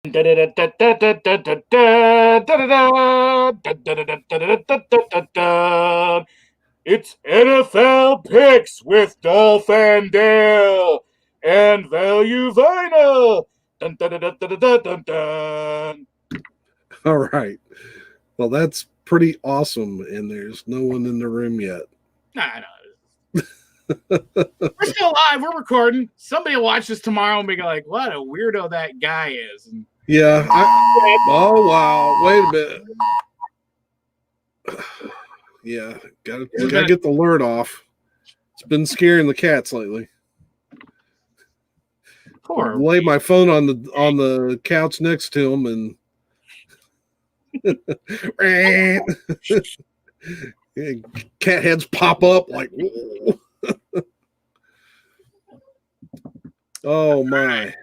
It's NFL Picks with Dolph and Dale and Value Vinyl. Dun, dun, dun, dun, dun, dun, dun, dun. All right. Well, that's pretty awesome, and there's no one in the room yet. Nah, we're still live. We're recording. Somebody will watch this tomorrow and be like, what a weirdo that guy is. And Yeah. Oh, wow. Wait a minute. Yeah. Gotta get the alert off. It's been scaring the cats lately. Poor. Lay my phone on the couch next to him and cat heads pop up like oh my.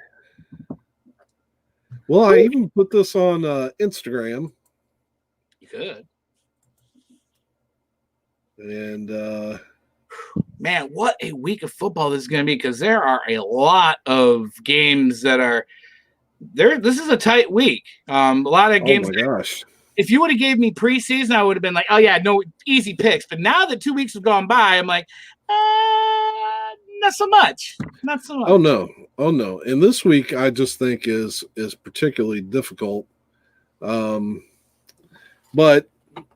Well, I even put this on Instagram. You could. And man, what a week of football this is going to be, because there are a lot of games that are there. This is a tight week. A lot of games. Oh my gosh. If you would have gave me preseason, I would have been like, oh yeah, no easy picks. But now that 2 weeks have gone by, I'm like, not so much. Not so much. Oh no. And this week I just think is particularly difficult. But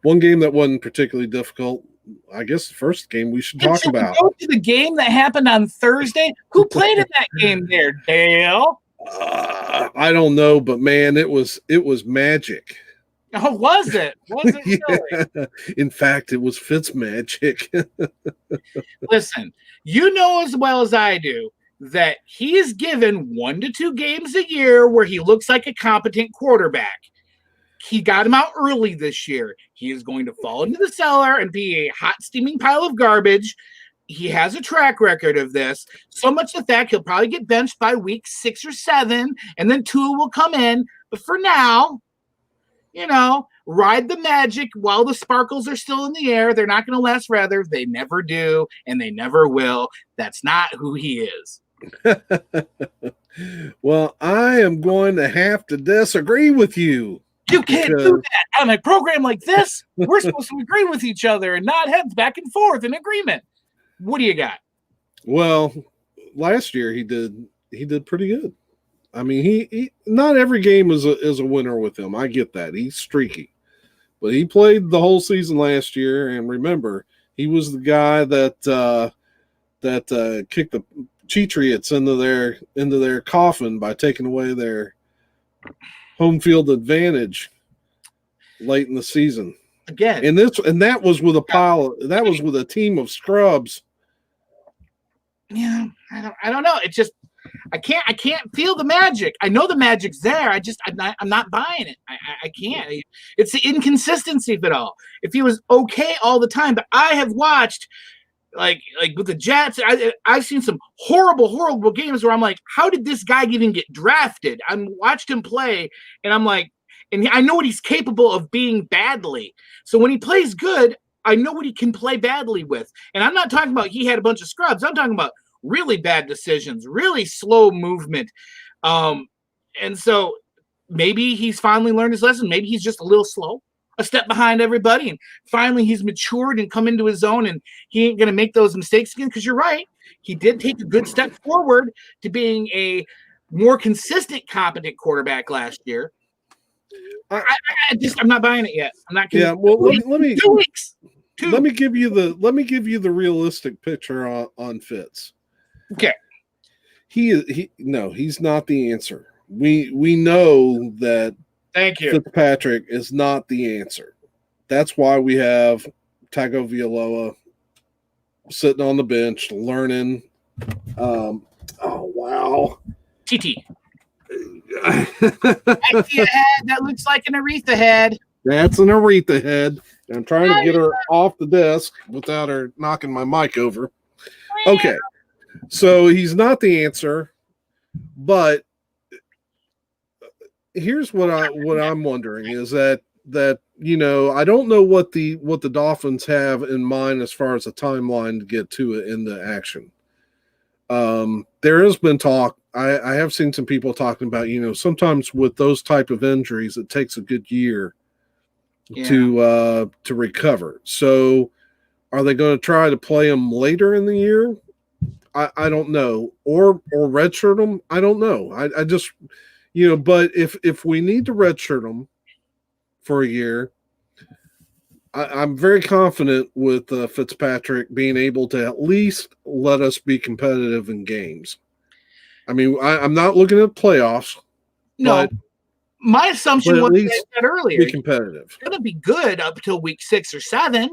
one game that wasn't particularly difficult, I guess the first game we should talk about. Go to the game that happened on Thursday. Who played in that game there, Dale? I don't know, but man, it was magic. Oh, was it? Was it really? Yeah. In fact, it was Fitzmagic. Listen, you know as well as I do that he is given 1 to 2 games a year where he looks like a competent quarterback. He got him out early this year. He is going to fall into the cellar and be a hot, steaming pile of garbage. He has a track record of this. So much the fact he'll probably get benched by week 6 or 7, and then Tua will come in. But for now, ride the magic while the sparkles are still in the air. They're not going to last forever. They never do, and they never will. That's not who he is. Well, I am going to have to disagree with you. You can't do that on a program like this. We're supposed to agree with each other and not head back and forth in agreement. What do you got? Well, last year he did pretty good. I mean, he not every game is a winner with him. I get that. He's streaky. But he played the whole season last year, and remember, he was the guy that kicked the Patriots into their coffin by taking away their home field advantage late in the season. Again. And that was with a team of scrubs. Yeah, I don't know. It's just I can't feel the magic. I know the magic's there. I'm not buying it. I can't. It's the inconsistency of it all. If he was okay all the time, but I have watched like with the Jets, I've seen some horrible games where I'm like, how did this guy even get drafted? I watched him play, and I'm like, and I know what he's capable of being badly. So when he plays good, I know what he can play badly with. And I'm not talking about he had a bunch of scrubs. I'm talking about really bad decisions, really slow movement. And so maybe he's finally learned his lesson. Maybe he's just a little slow, a step behind everybody. And finally he's matured and come into his own, and he ain't going to make those mistakes again. Because you're right. He did take a good step forward to being a more consistent, competent quarterback last year. I'm not buying it yet. I'm not. Yeah. Well, let me 2 weeks. Let me give you the realistic picture on Fitz. Okay. He's not the answer. We know that. Thank you. Fitzpatrick is not the answer. That's why we have Tagovailoa sitting on the bench learning. Oh wow. TT. I see a head that looks like an Aretha head. That's an Aretha head. I'm trying to get her off the desk without her knocking my mic over. Okay. So he's not the answer, but here's what I'm wondering is that I don't know what the Dolphins have in mind as far as a timeline to get to it into action. There has been talk I have seen some people talking about, sometimes with those type of injuries, it takes a good year to recover. So are they going to try to play him later in the year? I don't know. Or redshirt him? I don't know. I just, but if we need to redshirt him for a year, I'm very confident with Fitzpatrick being able to at least let us be competitive in games. I mean, I'm not looking at playoffs. No, my but assumption at was least I said earlier, be competitive. He's going to be good up till week 6 or 7,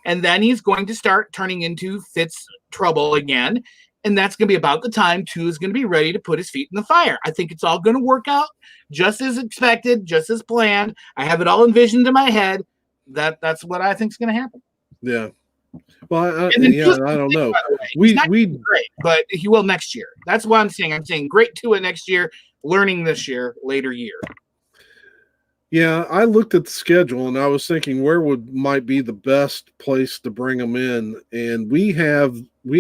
and then he's going to start turning into Fitz trouble again, and that's going to be about the time Tua is going to be ready to put his feet in the fire. I think it's all going to work out just as expected, just as planned. I have it all envisioned in my head. That's what I think is going to happen. Yeah. Well, I don't know. We great, but he will next year. That's what I'm saying. I'm saying great Tua next year, learning this year, later year. Yeah, I looked at the schedule and I was thinking where might be the best place to bring them in, and we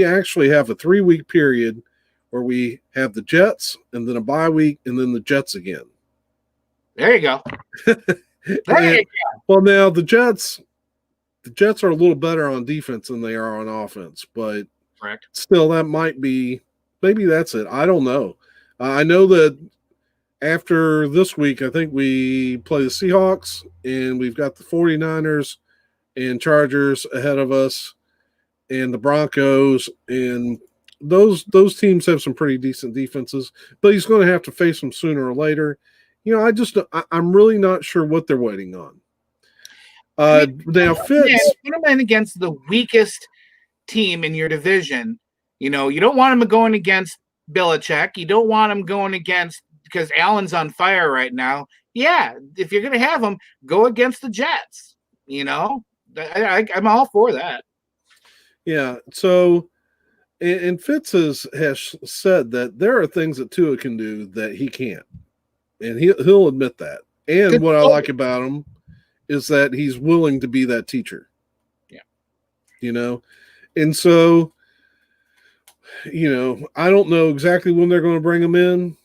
actually have a 3-week period where we have the Jets and then a bye week and then the Jets again. There you go. Well, now the Jets are a little better on defense than they are on offense, but correct. Still, that might be maybe that's it. I don't know. I know that after this week, I think we play the Seahawks, and we've got the 49ers and Chargers ahead of us, and the Broncos, and those teams have some pretty decent defenses, but he's going to have to face them sooner or later. I'm really not sure what they're waiting on. Now, Fitz, put him in against the weakest team in your division. You don't want him going against Belichick. You don't want him going against, because Allen's on fire right now. Yeah, if you're going to have him, go against the Jets. I'm all for that. Yeah. So, and Fitz has said that there are things that Tua can do that he can't, and he'll admit that. And what I like about him is that he's willing to be that teacher. Yeah. And so, I don't know exactly when they're going to bring him in,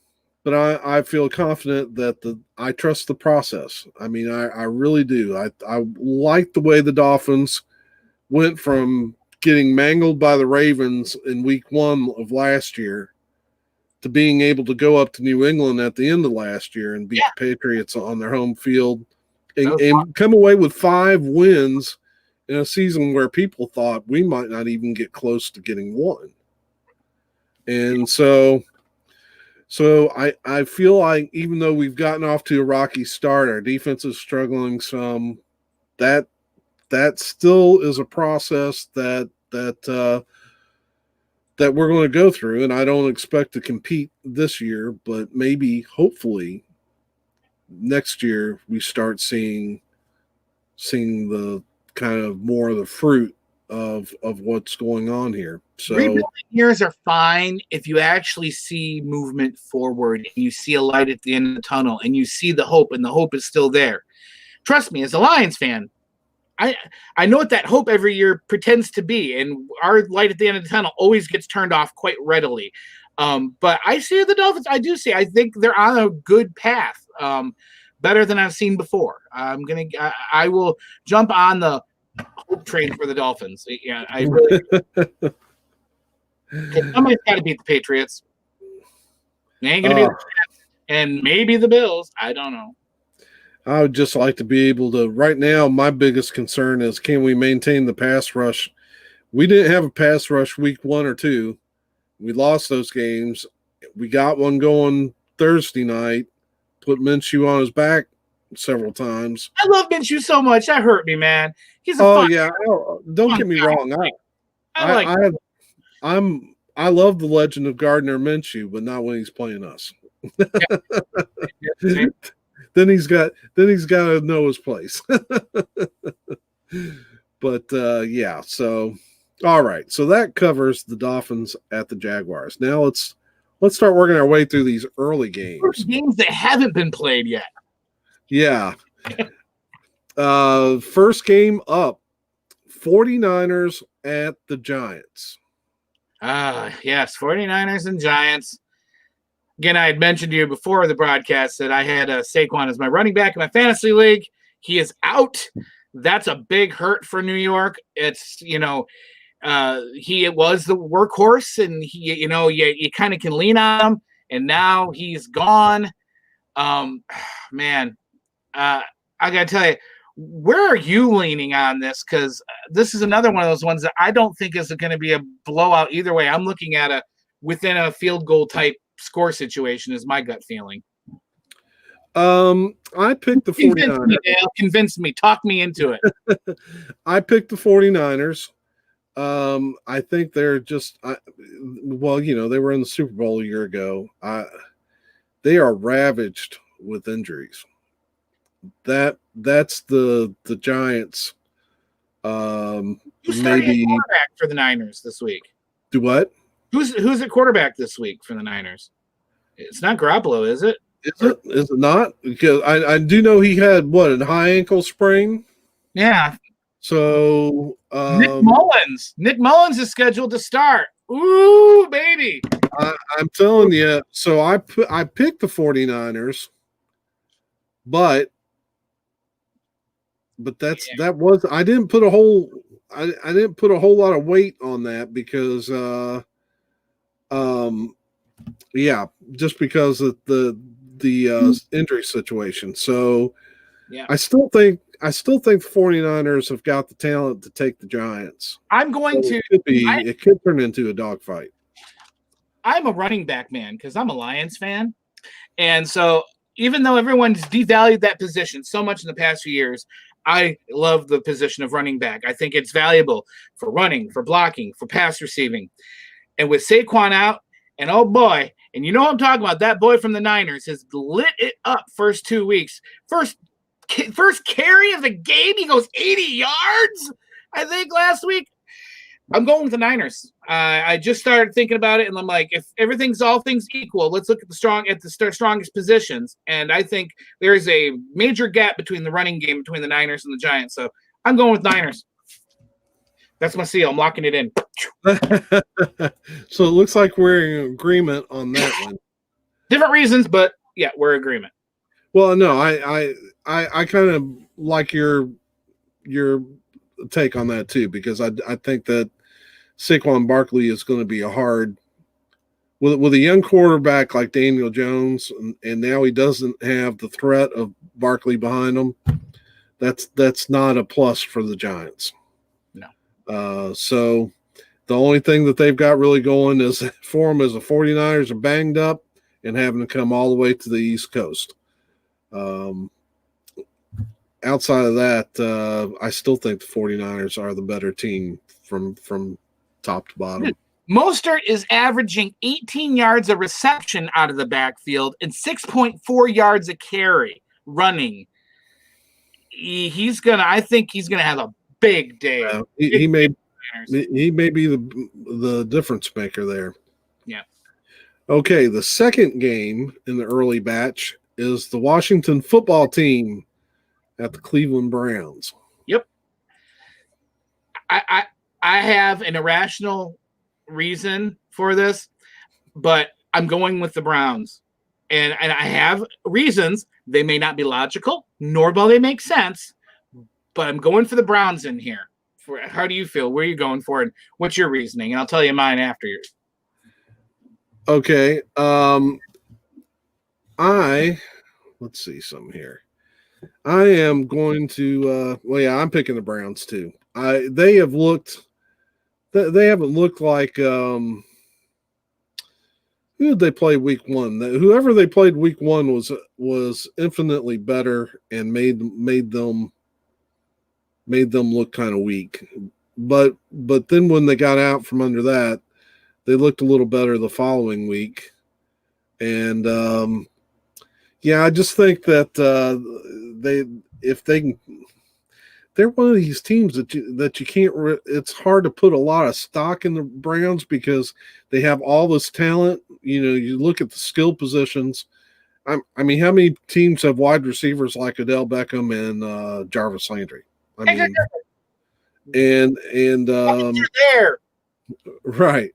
but I feel confident that I trust the process. I mean, I really do. I like the way the Dolphins went from getting mangled by the Ravens in week 1 of last year to being able to go up to New England at the end of last year and beat the Patriots on their home field and come away with 5 wins in a season where people thought we might not even get close to getting 1. And so I feel like even though we've gotten off to a rocky start, our defense is struggling some. That still is a process that we're going to go through, and I don't expect to compete this year, but maybe, hopefully, next year we start seeing the kind of more of the fruit of what's going on here. So rebuilding years are fine if you actually see movement forward and you see a light at the end of the tunnel and you see the hope, and the hope is still there. Trust me, as a Lions fan, I know what that hope every year pretends to be, and our light at the end of the tunnel always gets turned off quite readily. But I see the Dolphins. I think they're on a good path, better than I've seen before. I will jump on the hope train for the Dolphins. Yeah, I really. Somebody's got to beat the Patriots. They ain't gonna be the Jets, and maybe the Bills. I don't know. I would just like to be able to. Right now, my biggest concern is, can we maintain the pass rush? We didn't have a pass rush week 1 or 2. We lost those games. We got one going Thursday night. Put Minshew on his back several times. I love Minshew so much. That hurt me, man. He's a fun yeah. Don't get me wrong. I love the legend of Gardner Minshew, but not when he's playing us. Yeah. Then he's got to know his place. But yeah, so all right. So that covers the Dolphins at the Jaguars. Now let's start working our way through these early games. Games that haven't been played yet. Yeah. First game up, 49ers at the Giants. Yes, 49ers and Giants. Again, I had mentioned to you before the broadcast that I had Saquon as my running back in my fantasy league. He is out. That's a big hurt for New York. It's, he was the workhorse, and you kind of can lean on him, and now he's gone. Man, I gotta tell you, where are you leaning on this? Because this is another one of those ones that I don't think is going to be a blowout either way. I'm looking at within a field goal type score situation is my gut feeling. I picked the 49ers. Convince me. Talk me into it. I picked the 49ers. I think they're just they were in the Super Bowl a year ago. They are ravaged with injuries. That's the Giants. Who's starting quarterback for the Niners this week? Do what? Who's at quarterback this week for the Niners? It's not Garoppolo, is it? Is it not? Because I do know he had a high ankle sprain. Yeah. So Nick Mullins is scheduled to start. Ooh, baby. I'm telling you. So I picked the 49ers, but I didn't put a whole lot of weight on that because just because of the injury situation. So yeah, I still think the 49ers have got the talent to take the Giants. It could turn into a dogfight. I'm a running back man because I'm a Lions fan. And so even though everyone's devalued that position so much in the past few years, I love the position of running back. I think it's valuable for running, for blocking, for pass receiving. And with Saquon out, and oh boy, and you know what I'm talking about, that boy from the Niners has lit it up first 2 weeks. First carry of the game, he goes 80 yards, I think, last week. I'm going with the Niners. I just started thinking about it, and I'm like, if everything's all things equal, let's look at the strongest positions. And I think there's a major gap between the running game between the Niners and the Giants. So I'm going with Niners. That's my seal. I'm locking it in. So it looks like we're in agreement on that one. Different reasons, but yeah, we're in agreement. Well, no, I kind of like your take on that too, because I think that Saquon Barkley is going to be a hard with a young quarterback like Daniel Jones, and now he doesn't have the threat of Barkley behind him. That's not a plus for the Giants. No. So the only thing that they've got really going is for them is the 49ers are banged up and having to come all the way to the East Coast. Outside of that, I still think the 49ers are the better team from top to bottom. Mostert is averaging 18 yards of reception out of the backfield and 6.4 yards a carry running. I think he's gonna have a big day. He may be the difference maker there. Yeah. Okay, the second game in the early batch is the Washington football team at the Cleveland Browns. Yep. I have an irrational reason for this, but I'm going with the Browns. And I have reasons. They may not be logical, nor will they make sense, but I'm going for the Browns in here. How do you feel? Where are you going for? And what's your reasoning? And I'll tell you mine after yours. Okay. Let's see some here. I am going to I'm picking the Browns too. They haven't looked like who did they play week one? Whoever they played week one was infinitely better and made them look kind of weak. But then when they got out from under that, they looked a little better the following week. And I just think that they're one of these teams that you can't. It's hard to put a lot of stock in the Browns because they have all this talent. You look at the skill positions. I mean, how many teams have wide receivers like Odell Beckham and Jarvis Landry? I mean, and you're there. Right.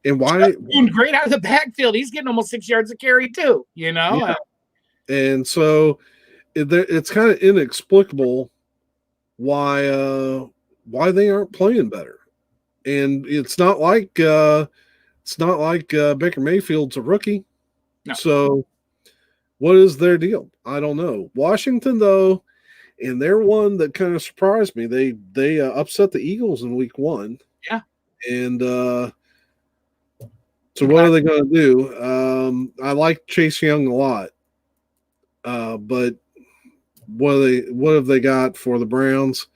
And why? Doing great out of the backfield. He's getting almost 6 yards of carry too. Yeah. And so it's kind of inexplicable why they aren't playing better. And it's not like Baker Mayfield's a rookie. No. So what is their deal? I don't know. Washington, though, and they're one that kind of surprised me. They upset the Eagles in week 1. Yeah. And so what are they going to do? I like Chase Young a lot. But what have they got for the Browns?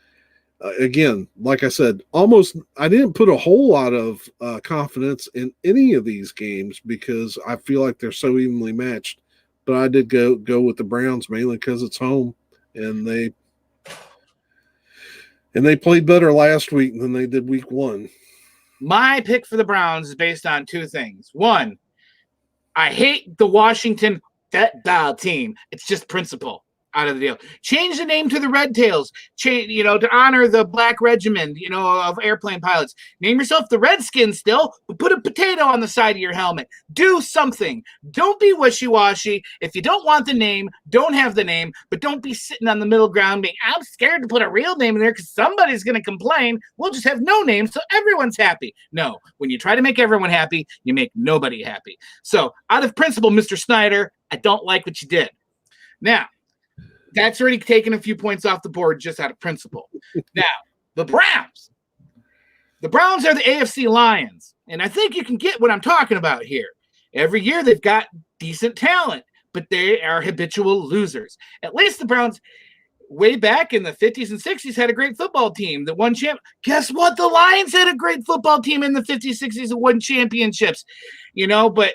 Again, like I said, I didn't put a whole lot of confidence in any of these games because I feel like they're so evenly matched. But I did go with the Browns mainly because it's home, and they played better last week than they did week 1. My pick for the Browns is based on 2 things. 1, I hate the Washington football team. It's just principle out of the deal. Change the name to the Red Tails. Change, to honor the Black Regiment, of airplane pilots. Name yourself the Redskins still, but put a potato on the side of your helmet. Do something. Don't be wishy-washy. If you don't want the name, don't have the name, but don't be sitting on the middle ground being, I'm scared to put a real name in there because somebody's going to complain. We'll just have no name so everyone's happy. No, when you try to make everyone happy, you make nobody happy. So out of principle, Mr. Snyder, I don't like what you did. Now, that's already taken a few points off the board just out of principle. Now, the Browns. The Browns are the AFC Lions, and I think you can get what I'm talking about here. Every year they've got decent talent, but they are habitual losers. At least the Browns, way back in the 50s and 60s, had a great football team that won champ. Guess what? The Lions had a great football team in the 50s, 60s that won championships. But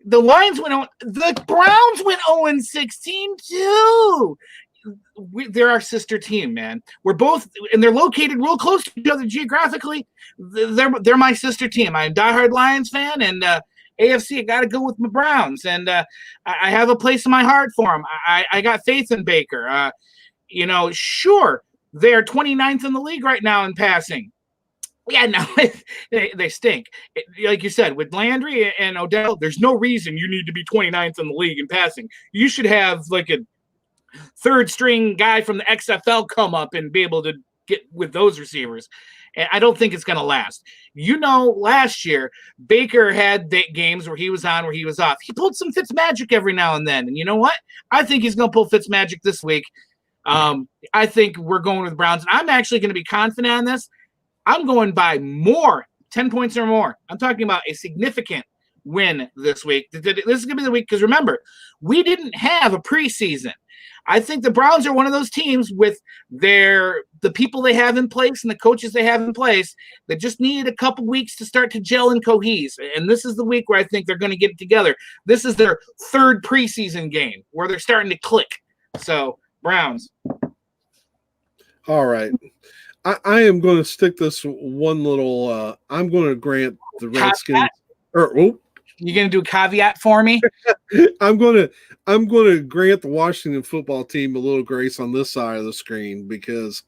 the Lions went on. The Browns went 0-16 too. They're our sister team, man. We're both, and they're located real close to each other geographically. They're my sister team. I'm a diehard Lions fan, and AFC, I got to go with my Browns, and I have a place in my heart for them. I got faith in Baker. Sure, they're 29th in the league right now in passing. Yeah, no, they stink. Like you said, with Landry and Odell, there's no reason you need to be 29th in the league in passing. You should have like a third-string guy from the XFL come up and be able to get with those receivers. And I don't think it's going to last. Last year, Baker had games where he was on, where he was off. He pulled some Fitzmagic every now and then. And you know what? I think he's going to pull Fitzmagic this week. I think we're going with the Browns. And I'm actually going to be confident on this. I'm going by more, 10 points or more. I'm talking about a significant win this week. This is going to be the week because remember, we didn't have a preseason. I think the Browns are one of those teams with the people they have in place and the coaches they have in place that just needed a couple weeks to start to gel and cohese. And this is the week where I think they're going to get it together. This is their 3rd preseason game where they're starting to click. So, Browns. All right. I am going to stick this one little. I'm going to grant the Redskins. You're going to do a caveat for me? I'm going to grant the Washington football team a little grace on this side of the screen because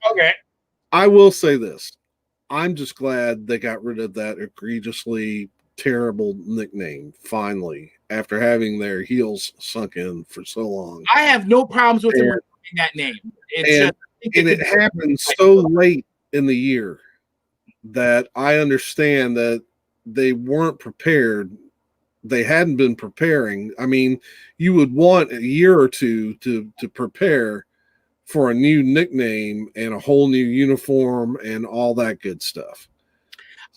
I will say this. I'm just glad they got rid of that egregiously terrible nickname finally after having their heels sunk in for so long. I have no problems with them removing that name. It happened so late in the year that I understand that they weren't prepared. They hadn't been preparing. I mean, you would want a year or two to prepare for a new nickname and a whole new uniform and all that good stuff.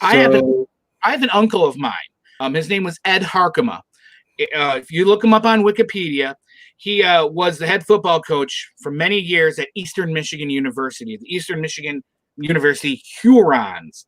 I have an uncle of mine. His name was Ed Harkema. If you look him up on Wikipedia, he was the head football coach for many years at Eastern Michigan University, the Eastern Michigan University Hurons,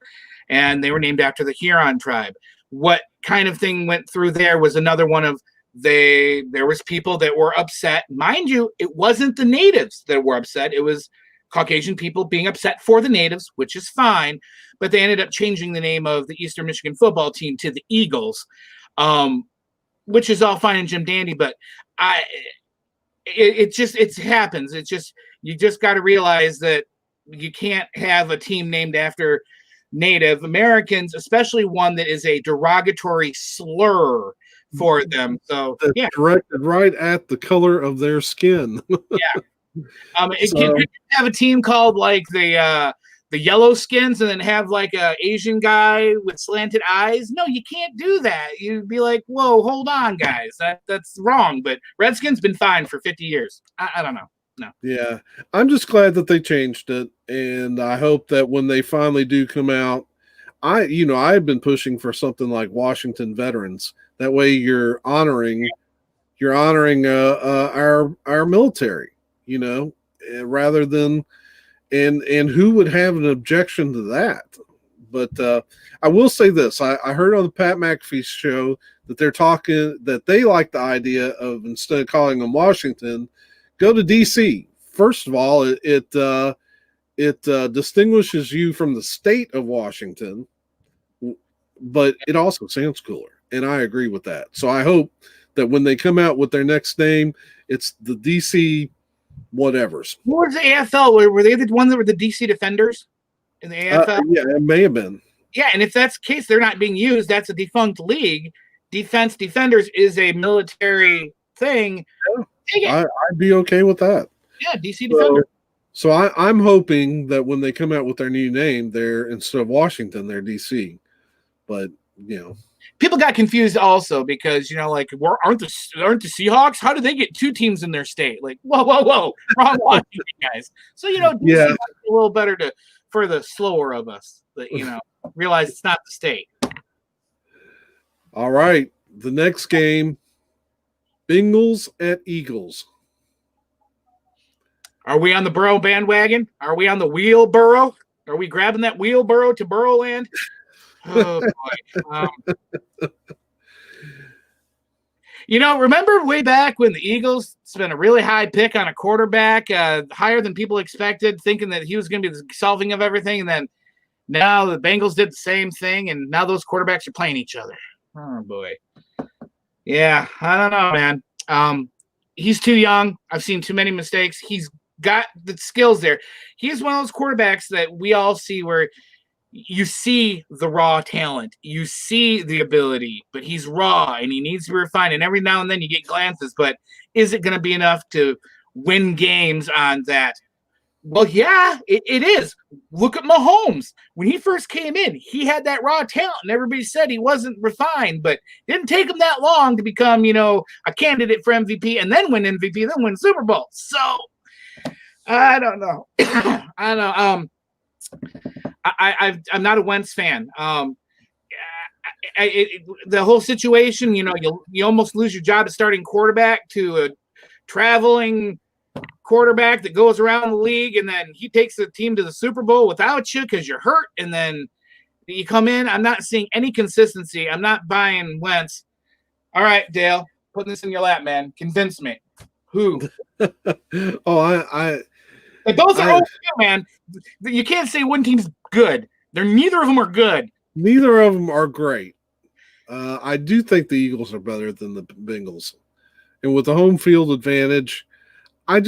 and they were named after the Huron tribe. What kind of thing went through there was another one of there was people that were upset. Mind you, it wasn't the natives that were upset. It was Caucasian people being upset for the natives, which is fine, but they ended up changing the name of the Eastern Michigan football team to the Eagles, which is all fine and Jim Dandy, but it happens. It's just, you just got to realize that you can't have a team named after Native Americans, especially one that is a derogatory slur for them. So That's yeah, directed right at the color of their skin. it So- can have a team called like the Yellow Skins, and then have like a Asian guy with slanted eyes. No, you can't do that. You'd be like, whoa, hold on, guys, that's wrong. But Redskins been fine for 50 years. I don't know. No. Yeah, I'm just glad that they changed it, and I hope that when they finally do come out, I've been pushing for something like Washington Veterans. That way, you're honoring our military, rather than and who would have an objection to that? But I will say this: I heard on the Pat McAfee show that they're talking that they like the idea of, instead of calling them Washington, go to DC. First of all, it distinguishes you from the state of Washington, but it also sounds cooler, and I agree with that. So I hope that when they come out with their next name, it's the DC whatevers. What was the AFL? Were they the ones that were the DC Defenders in the AFL? Yeah, it may have been. Yeah, and if that's the case, they're not being used. That's a defunct league. Defense Defenders is a military thing. I'd be okay with that. Yeah, DC Defender. So I'm hoping that when they come out with their new name, they're, instead of Washington, they're DC. But People got confused also because like, aren't the Seahawks? How do they get two teams in their state? Like, whoa, wrong Washington, guys. So DC Yeah. is a little better for the slower of us that realize it's not the state. All right, the next game, Bengals at Eagles. Are we on the Burrow bandwagon? Are we on the wheelbarrow? Are we grabbing that wheelbarrow to Burrowland? Oh boy. Remember way back when the Eagles spent a really high pick on a quarterback, higher than people expected, thinking that he was going to be the solving of everything, and then now the Bengals did the same thing, and now those quarterbacks are playing each other. Oh boy. Yeah, I don't know, man. He's too young. I've seen too many mistakes. He's got the skills there. He's one of those quarterbacks that we all see where you see the raw talent, you see the ability, but he's raw and he needs to be refined. And every now and then you get glances, but is it going to be enough to win games on that? Well, yeah, it is. Look at Mahomes. When he first came in, he had that raw talent, and everybody said he wasn't refined, but it didn't take him that long to become, a candidate for MVP and then win MVP, then win Super Bowl. So I don't know. I don't know. I'm not a Wentz fan. The whole situation, you almost lose your job as starting quarterback to a traveling quarterback that goes around the league, and then he takes the team to the Super Bowl without you because you're hurt, and then you come in. I'm not seeing any consistency. I'm not buying Wentz. All right, Dale, putting this in your lap, man. Convince me. Who? Those are okay, man. You can't say one team's good. Neither of them are good. Neither of them are great. I do think the Eagles are better than the Bengals, and with the home field advantage, I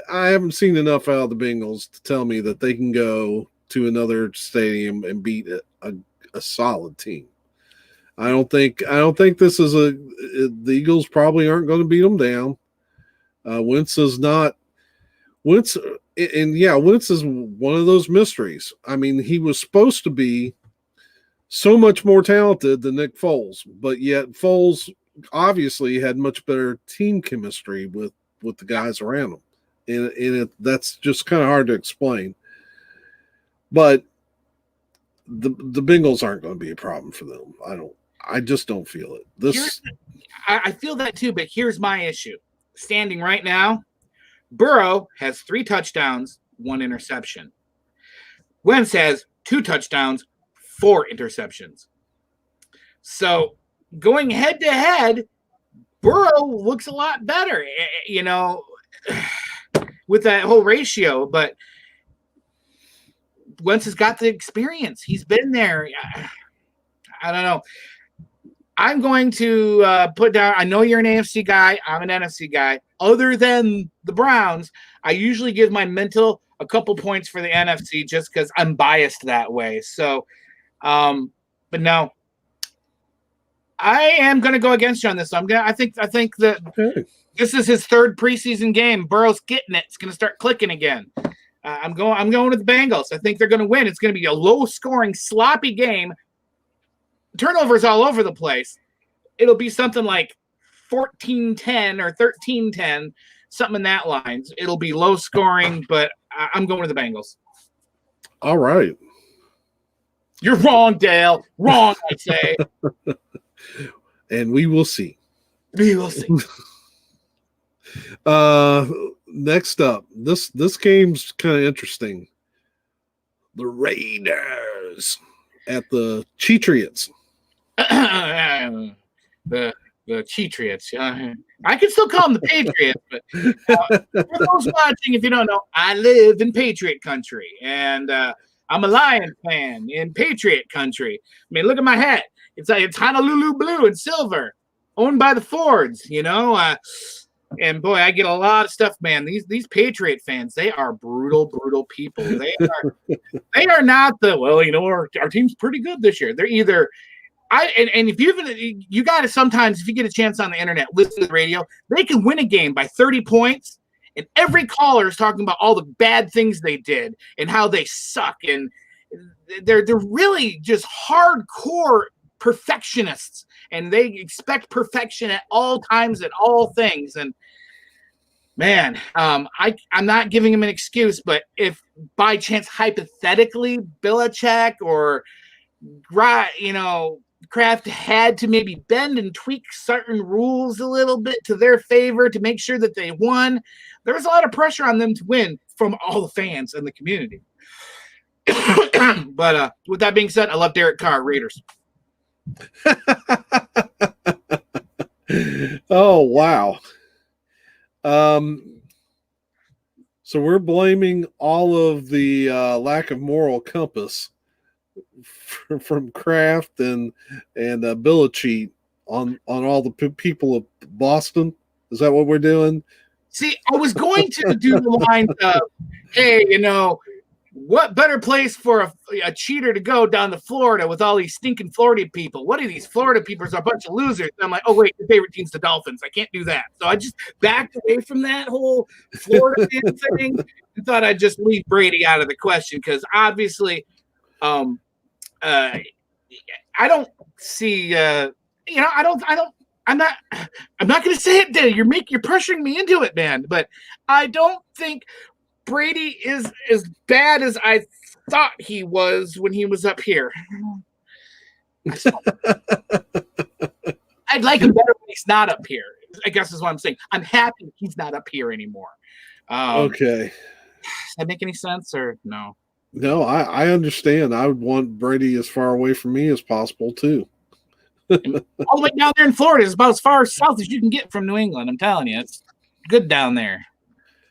haven't seen enough out of the Bengals to tell me that they can go to another stadium and beat a solid team. I don't think this is the Eagles probably aren't going to beat them down. Wentz is not. Wentz is one of those mysteries. I mean, he was supposed to be so much more talented than Nick Foles, but yet Foles obviously had much better team chemistry with the guys around him. And that's just kind of hard to explain. But the Bengals aren't going to be a problem for them. I just don't feel it. I feel that too, but here's my issue. Standing right now, Burrow has 3 touchdowns, 1 interception. Wentz has 2 touchdowns, 4 interceptions. So going head to head, Burrow looks a lot better, with that whole ratio. But Wentz has got the experience. He's been there. I don't know. I'm going to put down, I know you're an AFC guy. I'm an NFC guy. Other than the Browns, I usually give my mental a couple points for the NFC just because I'm biased that way. So, but no, I am going to go against you on this. I think that this is his third preseason game. Burrow's getting it. It's going to start clicking again. I'm going with the Bengals. I think they're going to win. It's going to be a low-scoring, sloppy game. Turnovers all over the place. It'll be something like 14-10 or 13-10, something in that lines. It'll be low-scoring, but I'm going with the Bengals. All right. You're wrong, Dale. Wrong, I say. And we will see. We will see. Next up, this game's kind of interesting. The Raiders at the Cheatriots. The Cheatriots. I can still call them the Patriots, but for those watching, if you don't know, I live in Patriot country, and I'm a Lion fan in Patriot country. I mean, look at my hat. It's Honolulu blue and silver, owned by the Fords, you know. And boy, I get a lot of stuff, man. These Patriot fans, they are brutal people. They are not our team's pretty good this year. They're either and if you got to sometimes, if you get a chance on the internet, listen to the radio, they can win a game by 30 points, and every caller is talking about all the bad things they did and how they suck, and they're really just hardcore perfectionists, and they expect perfection at all times, at all things. And man, I'm not giving him an excuse, but if by chance, hypothetically, Belichick or Kraft had to maybe bend and tweak certain rules a little bit to their favor to make sure that they won, there was a lot of pressure on them to win from all the fans and the community. But with that being said, I love Derek Carr, Raiders. Oh, wow. So we're blaming all of the lack of moral compass from Kraft and Belichick on all the people of Boston. Is that what we're doing? See, I was going to do the line of, hey, what better place for a cheater to go down to Florida with all these stinking Florida people? What are these Florida people? Are a bunch of losers. And I'm like, oh, wait, your favorite team's the Dolphins. I can't do that. So I just backed away from that whole Florida thing and thought I'd just leave Brady out of the question because obviously I don't see I'm not going to say it, Dave. You're pressuring me into it, man. But I don't think Brady is as bad as I thought he was when he was up here. I'd like him better when he's not up here, I guess is what I'm saying. I'm happy he's not up here anymore. Okay. Does that make any sense or no? No, I understand. I would want Brady as far away from me as possible, too. All the way down there in Florida is about as far south as you can get from New England. I'm telling you, it's good down there.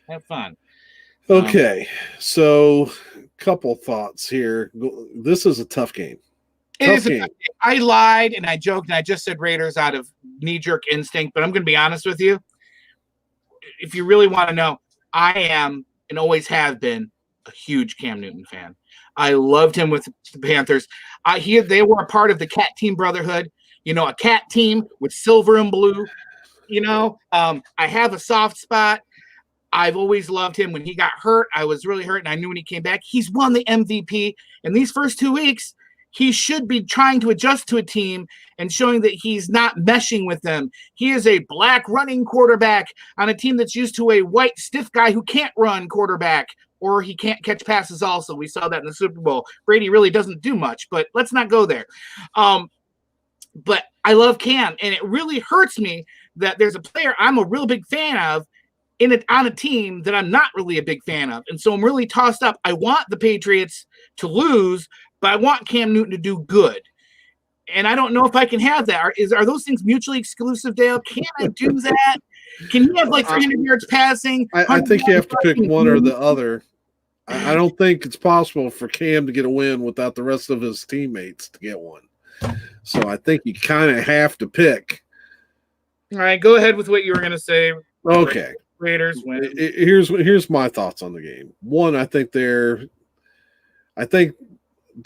Have fun. Okay, so couple thoughts here. This is a tough game. Tough game. I lied and I joked and I just said Raiders out of knee-jerk instinct, but I'm going to be honest with you. If you really want to know, I am and always have been a huge Cam Newton fan. I loved him with the Panthers. They were a part of the Cat Team Brotherhood, a cat team with silver and blue. I have a soft spot. I've always loved him. When he got hurt, I was really hurt, and I knew when he came back, he's won the MVP. In these first 2 weeks, he should be trying to adjust to a team and showing that he's not meshing with them. He is a black running quarterback on a team that's used to a white, stiff guy who can't run quarterback, or he can't catch passes also. We saw that in the Super Bowl. Brady really doesn't do much, but let's not go there. But I love Cam, and it really hurts me that there's a player I'm a real big fan of on a team that I'm not really a big fan of. And so I'm really tossed up. I want the Patriots to lose, but I want Cam Newton to do good. And I don't know if I can have that. Are those things mutually exclusive, Dale? Can I do that? Can you have like 300 yards passing? I think you have to pick one or the other. I don't think it's possible for Cam to get a win without the rest of his teammates to get one. So I think you kind of have to pick. All right, go ahead with what you were going to say. Okay. Raiders win. Here's my thoughts on the game. One, I think the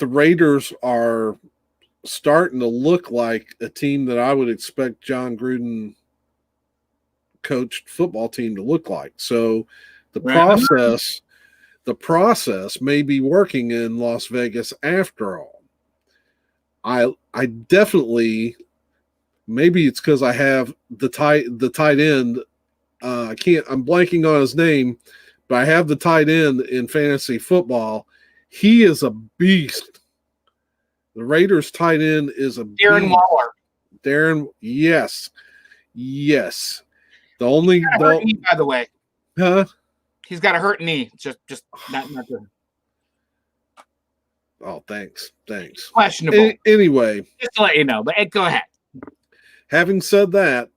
Raiders are starting to look like a team that I would expect John Gruden coached football team to look like. So the process may be working in Las Vegas after all. I definitely, maybe it's because I have the tight end. I'm blanking on his name, but I have the tight end in fantasy football. He is a beast. The Raiders tight end is a Darren beast. Waller. Yes. The only hurt knee, by the way. Huh? He's got a hurt knee. Just not good. Oh, thanks. Questionable. Anyway, just to let you know, but go ahead. Having said that,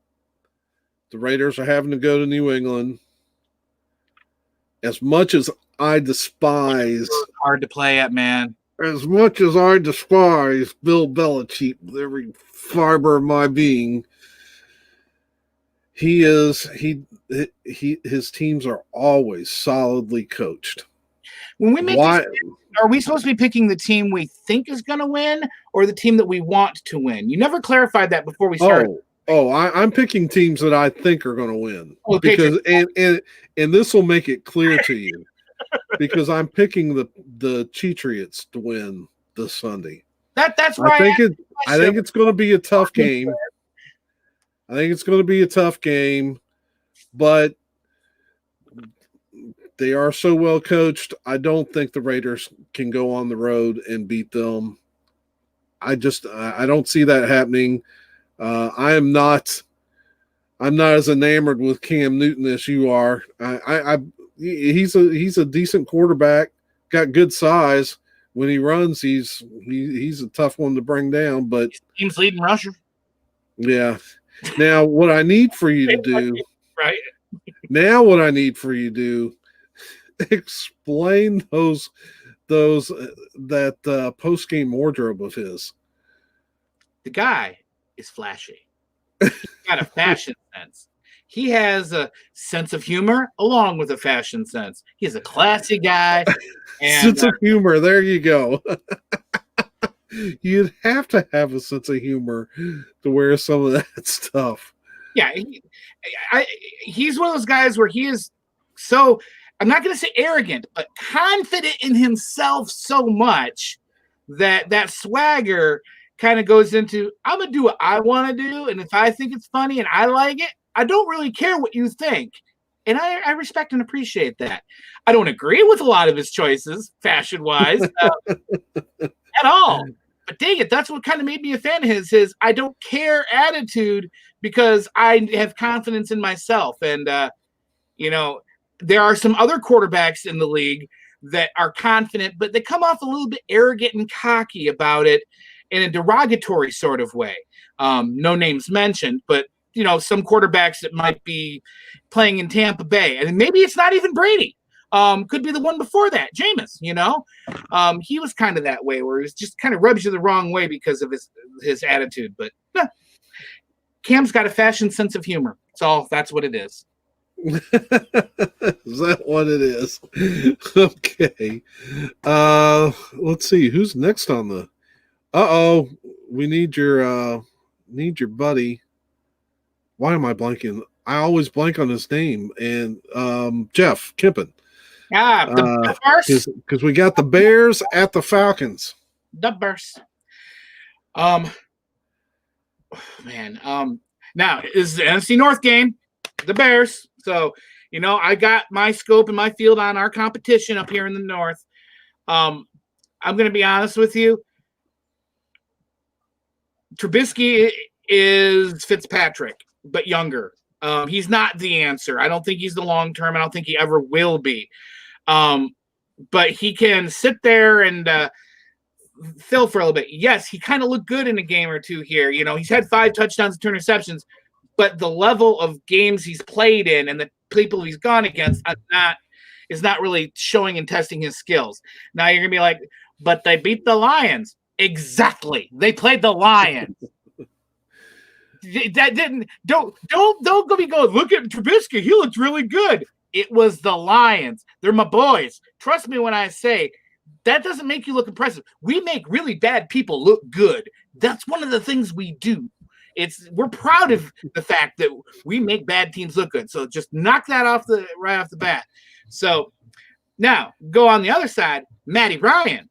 the Raiders are having to go to New England. As much as I despise, hard to play at, man. As much as I despise Bill Belichick with every fiber of my being, his teams are always solidly coached. When we make are we supposed to be picking the team we think is going to win or the team that we want to win? You never clarified that before we started. I'm picking teams that I think are going to win because and this will make it clear to you because I'm picking the Cheatriots to win this Sunday. That's right. I think it's going to be a tough game. But they are so well coached. I don't think the Raiders can go on the road and beat them. I don't see that happening. I'm not as enamored with Cam Newton as you are. He's a decent quarterback, got good size. When he runs, he's a tough one to bring down. But team's leading rusher. Yeah. Now, what I need for you to do, right? Now, what I need for you to do, explain that post game wardrobe of his. The guy is flashy. He's got a fashion sense. He has a sense of humor along with a fashion sense. He's a classy guy. Sense of humor. There you go. You'd have to have a sense of humor to wear some of that stuff. Yeah. He's one of those guys where he is so, I'm not going to say arrogant, but confident in himself so much that swagger kind of goes into, I'm going to do what I want to do. And if I think it's funny and I like it, I don't really care what you think. And I respect and appreciate that. I don't agree with a lot of his choices, fashion-wise, at all. But dang it, that's what kind of made me a fan of his I don't care attitude because I have confidence in myself. And, there are some other quarterbacks in the league that are confident, but they come off a little bit arrogant and cocky about it in a derogatory sort of way. No names mentioned, but, some quarterbacks that might be playing in Tampa Bay. And maybe it's not even Brady. Could be the one before that, Jameis, he was kind of that way where he was just kind of rubs you the wrong way because of his attitude. But Cam's got a fashion sense of humor. That's what it is. Is that what it is? Okay. Let's see who's next on the. We need your buddy. Why am I blanking? I always blank on his name. And Jeff Kimpin. The Bears. Because we got the Bears at the Falcons. The Bears. Now is the NFC North game. The Bears. So, I got my scope and my field on our competition up here in the North. I'm going to be honest with you. Trubisky is Fitzpatrick, but younger. He's not the answer. I don't think he's the long term. I don't think he ever will be. But he can sit there and fill for a little bit. Yes, he kind of looked good in a game or two here. He's had 5 touchdowns and 2 interceptions, but the level of games he's played in and the people he's gone against is not really showing and testing his skills. Now you're going to be like, but they beat the Lions. Exactly. They played the Lions. That didn't. Don't go be going. Look at Trubisky. He looks really good. It was the Lions. They're my boys. Trust me when I say that doesn't make you look impressive. We make really bad people look good. That's one of the things we do. We're proud of the fact that we make bad teams look good. So just knock that right off the bat. So now go on the other side, Matty Ryan.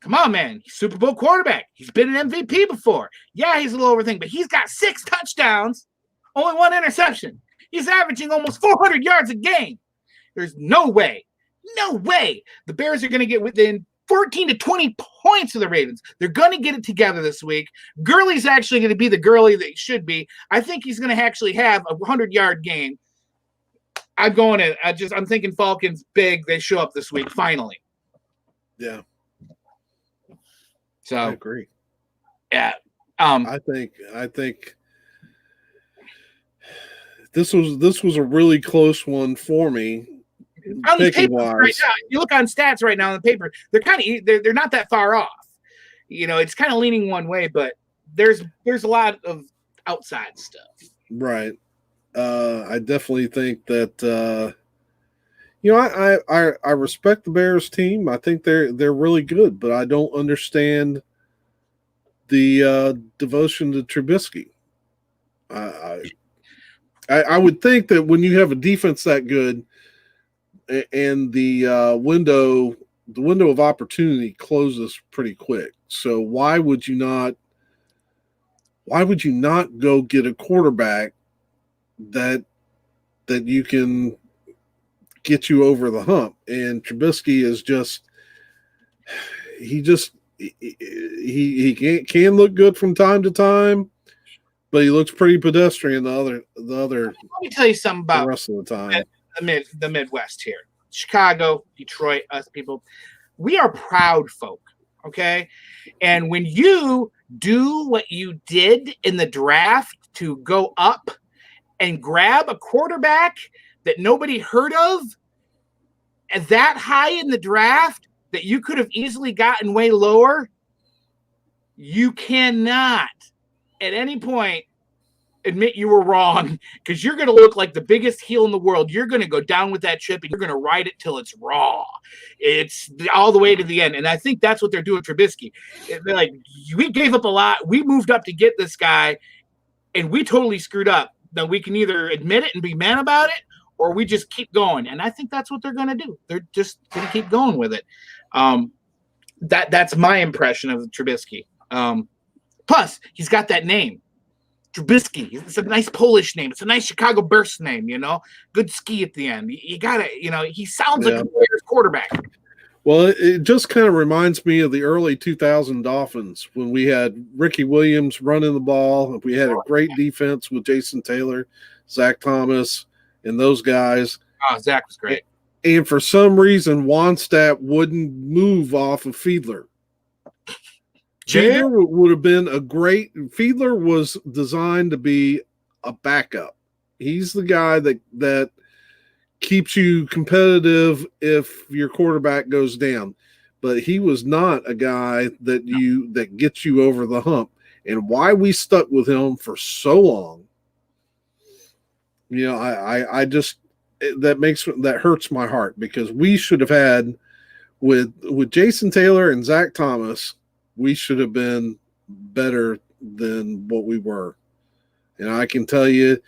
Come on, man. He's Super Bowl quarterback. He's been an MVP before. Yeah, he's a little overthink, but he's got 6 touchdowns, only 1 interception. He's averaging almost 400 yards a game. There's no way the Bears are going to get within 14 to 20 points of the Ravens. They're going to get it together this week. Gurley's actually going to be the Gurley that he should be. I think he's going to actually have a 100-yard game. I'm thinking Falcons big. They show up this week, finally. Yeah. So I agree. Yeah. I think this was a really close one for me. On the paper right now, you look on stats right now on the paper, they're not that far off. It's kind of leaning one way, but there's a lot of outside stuff. Right. I definitely think that I respect the Bears team. I think they're really good, but I don't understand the devotion to Trubisky. I would think that when you have a defense that good and the window of opportunity closes pretty quick. So why would you not go get a quarterback that you can get you over the hump? And Trubisky is he can look good from time to time, but he looks pretty pedestrian the other. Let me tell you something about the rest of the time. The Midwest here. Chicago, Detroit, us people. We are proud folk, okay? And when you do what you did in the draft to go up and grab a quarterback that nobody heard of at that high in the draft that you could have easily gotten way lower, you cannot at any point admit you were wrong, because you're going to look like the biggest heel in the world. You're going to go down with that chip and you're going to ride it till it's raw. It's all the way to the end. And I think that's what they're doing for Trubisky. They're like, we gave up a lot. We moved up to get this guy and we totally screwed up. Now we can either admit it and be mad about it, or we just keep going. And I think that's what they're going to do. They're just going to keep going with it. That's my impression of Trubisky. Plus, he's got that name, Trubisky. It's a nice Polish name. It's a nice Chicago Bears name, Good ski at the end. You got to, he sounds like a Bears quarterback. Well, it just kind of reminds me of the early 2000 Dolphins when we had Ricky Williams running the ball. We had a great defense with Jason Taylor, Zach Thomas, and those guys. Oh, Zach was great. And for some reason, Wannstedt wouldn't move off of Fiedler. Fiedler would have been Fiedler was designed to be a backup. He's the guy that keeps you competitive if your quarterback goes down. But he was not a guy that gets you over the hump. And why we stuck with him for so long, I just that hurts my heart, because we should have had with Jason Taylor and Zach Thomas, we should have been better than what we were. And I can tell you,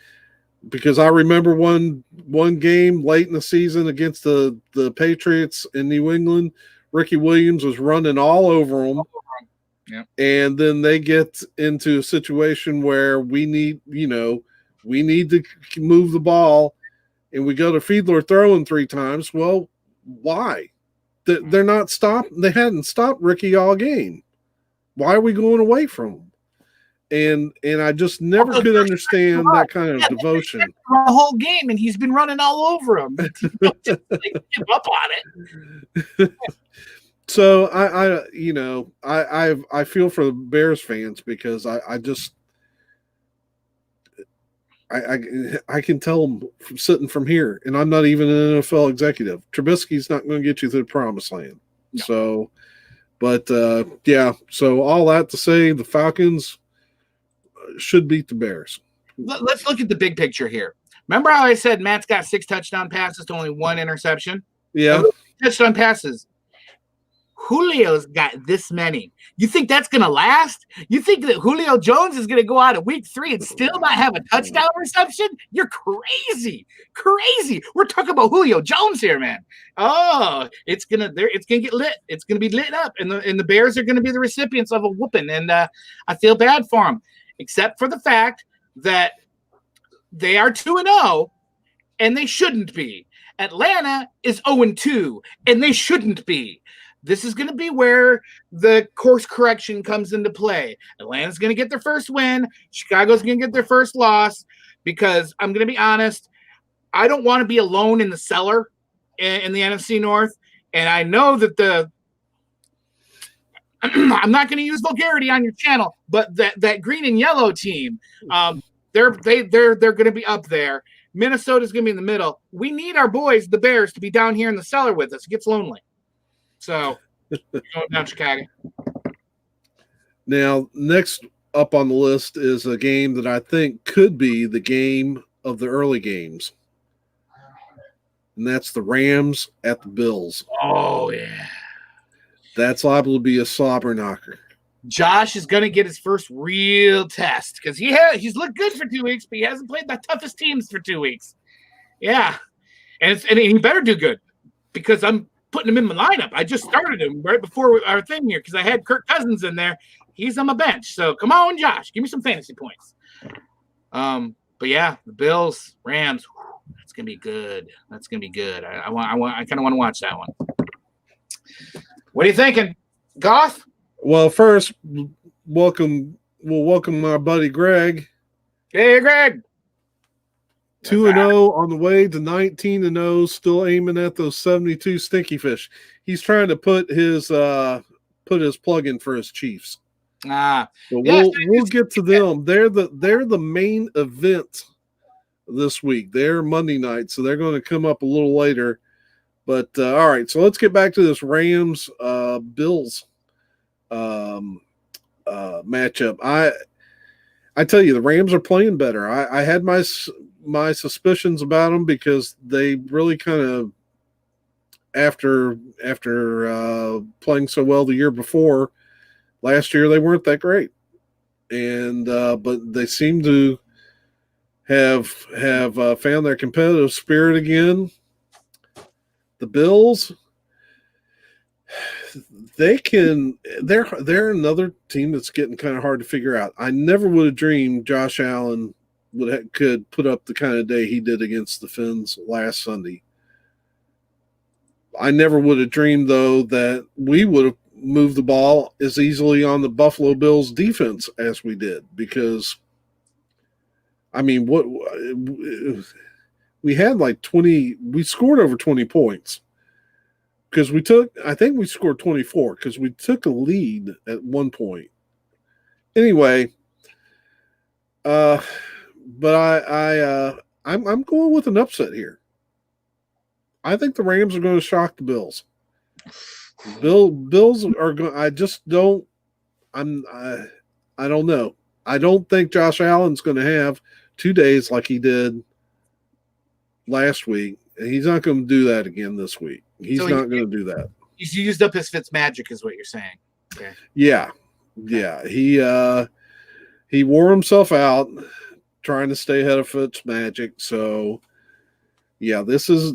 because I remember one game late in the season against the Patriots in New England, Ricky Williams was running all over them. Yeah. And then they get into a situation where we need to move the ball, and we go to Fiedler throwing 3 times. Well, why? They're not stopped. They hadn't stopped Ricky all game. Why are we going away from him? And I just never could understand that kind of devotion. The whole game, and he's been running all over him. Just give up on it. So I feel for the Bears fans, because I can tell them from sitting from here, and I'm not even an NFL executive. Trubisky's not going to get you to the promised land. No. So all that to say, the Falcons, should beat the Bears. Let's look at the big picture here. Remember how I said Matt's got 6 touchdown passes to only 1 interception? Yeah. Touchdown passes. Julio's got this many. You think that's going to last? You think that Julio Jones is going to go out of week 3 and still not have a touchdown reception? You're crazy. Crazy. We're talking about Julio Jones here, man. Oh, it's going to get lit. It's going to be lit up. And the Bears are going to be the recipients of a whooping. And I feel bad for them, except for the fact that they are 2-0 and they shouldn't be. Atlanta is 0-2 and they shouldn't be. This is going to be where the course correction comes into play. Atlanta's going to get their first win. Chicago's going to get their first loss because I'm going to be honest, I don't want to be alone in the cellar in the NFC North. And I know that I'm not going to use vulgarity on your channel, but that green and yellow team, they're going to be up there. Minnesota's going to be in the middle. We need our boys, the Bears, to be down here in the cellar with us. It gets lonely. So, going down Chicago. Now, next up on the list is a game that I think could be the game of the early games. And that's the Rams at the Bills. Oh, yeah. That's liable to be a slobber knocker. Josh is going to get his first real test because he's looked good for 2 weeks, but he hasn't played the toughest teams for 2 weeks. Yeah. And he better do good because I'm putting him in my lineup. I just started him right before our thing here because I had Kirk Cousins in there. He's on my bench. So come on, Josh. Give me some fantasy points. But yeah, the Bills, Rams, that's gonna be good. That's gonna be good. I kind of want to watch that one. What are you thinking, Goff? Well, first, we'll welcome my buddy Greg. Hey, Greg. 2-0 on the way to 19-0, still aiming at those 72 stinky fish. He's trying to put his plug in for his Chiefs. But we'll get to them. They're the main event this week. They're Monday night, so they're going to come up a little later. But all right, so let's get back to this Rams Bills matchup. I tell you, the Rams are playing better. I had my suspicions about them because they really kind of after playing so well the year before, last year they weren't that great, and but they seem to have found their competitive spirit again. The Bills, they're another team that's getting kind of hard to figure out. I never would have dreamed Josh Allen could put up the kind of day he did against the Finns last Sunday. I never would have dreamed, though, that we would have moved the ball as easily on the Buffalo Bills defense as we did, because, I mean, we had like 20 – we scored over 20 points because I think we scored 24 because we took a lead at one point. Anyway, but I'm going with an upset here. I think the Rams are going to shock the Bills. Bills are going. I just don't. I don't know. I don't think Josh Allen's going to have 2 days like he did last week. He's not going to do that again this week. He's not going to do that. He's used up his Fitz magic, is what you're saying. Okay. Yeah. He wore himself out trying to stay ahead of Fitz magic. So, yeah, this is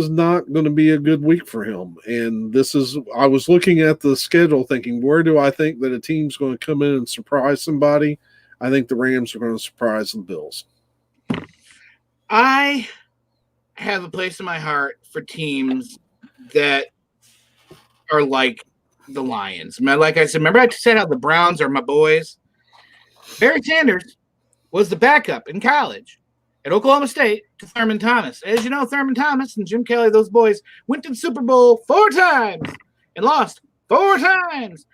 not going to be a good week for him. And I was looking at the schedule thinking, where do I think that a team's going to come in and surprise somebody? I think the Rams are going to surprise the Bills. I have a place in my heart for teams that are like the Lions. Like I said, remember I said how the Browns are my boys? Barry Sanders was the backup in college at Oklahoma State to Thurman Thomas. As you know, Thurman Thomas and Jim Kelly, those boys, went to the Super Bowl 4 times and lost 4 times.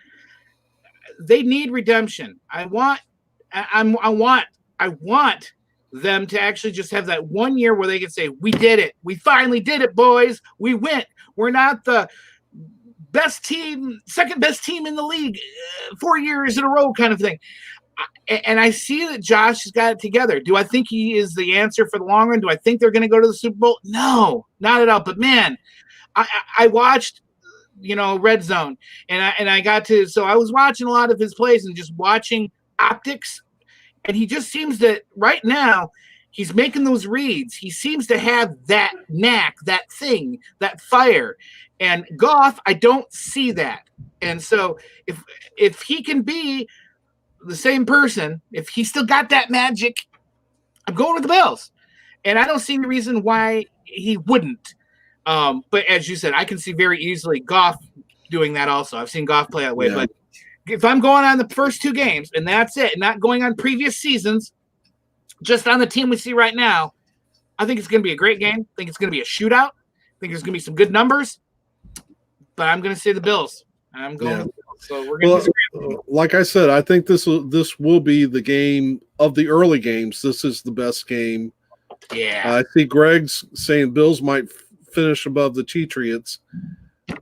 They need redemption. I want them to actually just have that 1 year where they can say, we did it. We finally did it, boys. We went. We're not the best team, second best team in the league 4 years in a row kind of thing. And I see that Josh has got it together. Do I think he is the answer for the long run? Do I think they're going to go to the Super Bowl? No, not at all. But man, I watched, Red Zone, and I got to, so I was watching a lot of his plays and just watching optics, and he just seems that right now he's making those reads. He seems to have that knack, that thing, that fire. And Goff, I don't see that. And so if he can be the same person, if he still got that magic, I'm going with the Bills. And I don't see any reason why he wouldn't. But as you said, I can see very easily Goff doing that also. I've seen Goff play that way. Yeah. But if I'm going on the first 2 games and that's it, and not going on previous seasons, just on the team we see right now, I think it's going to be a great game. I think it's going to be a shootout. I think there's going to be some good numbers. But I'm going to say the Bills. I'm going with the Bills. So we're going to like I said, I think this will be the game of the early games. This is the best game. Yeah. I see Greg's saying Bills might finish above the Cheatriots.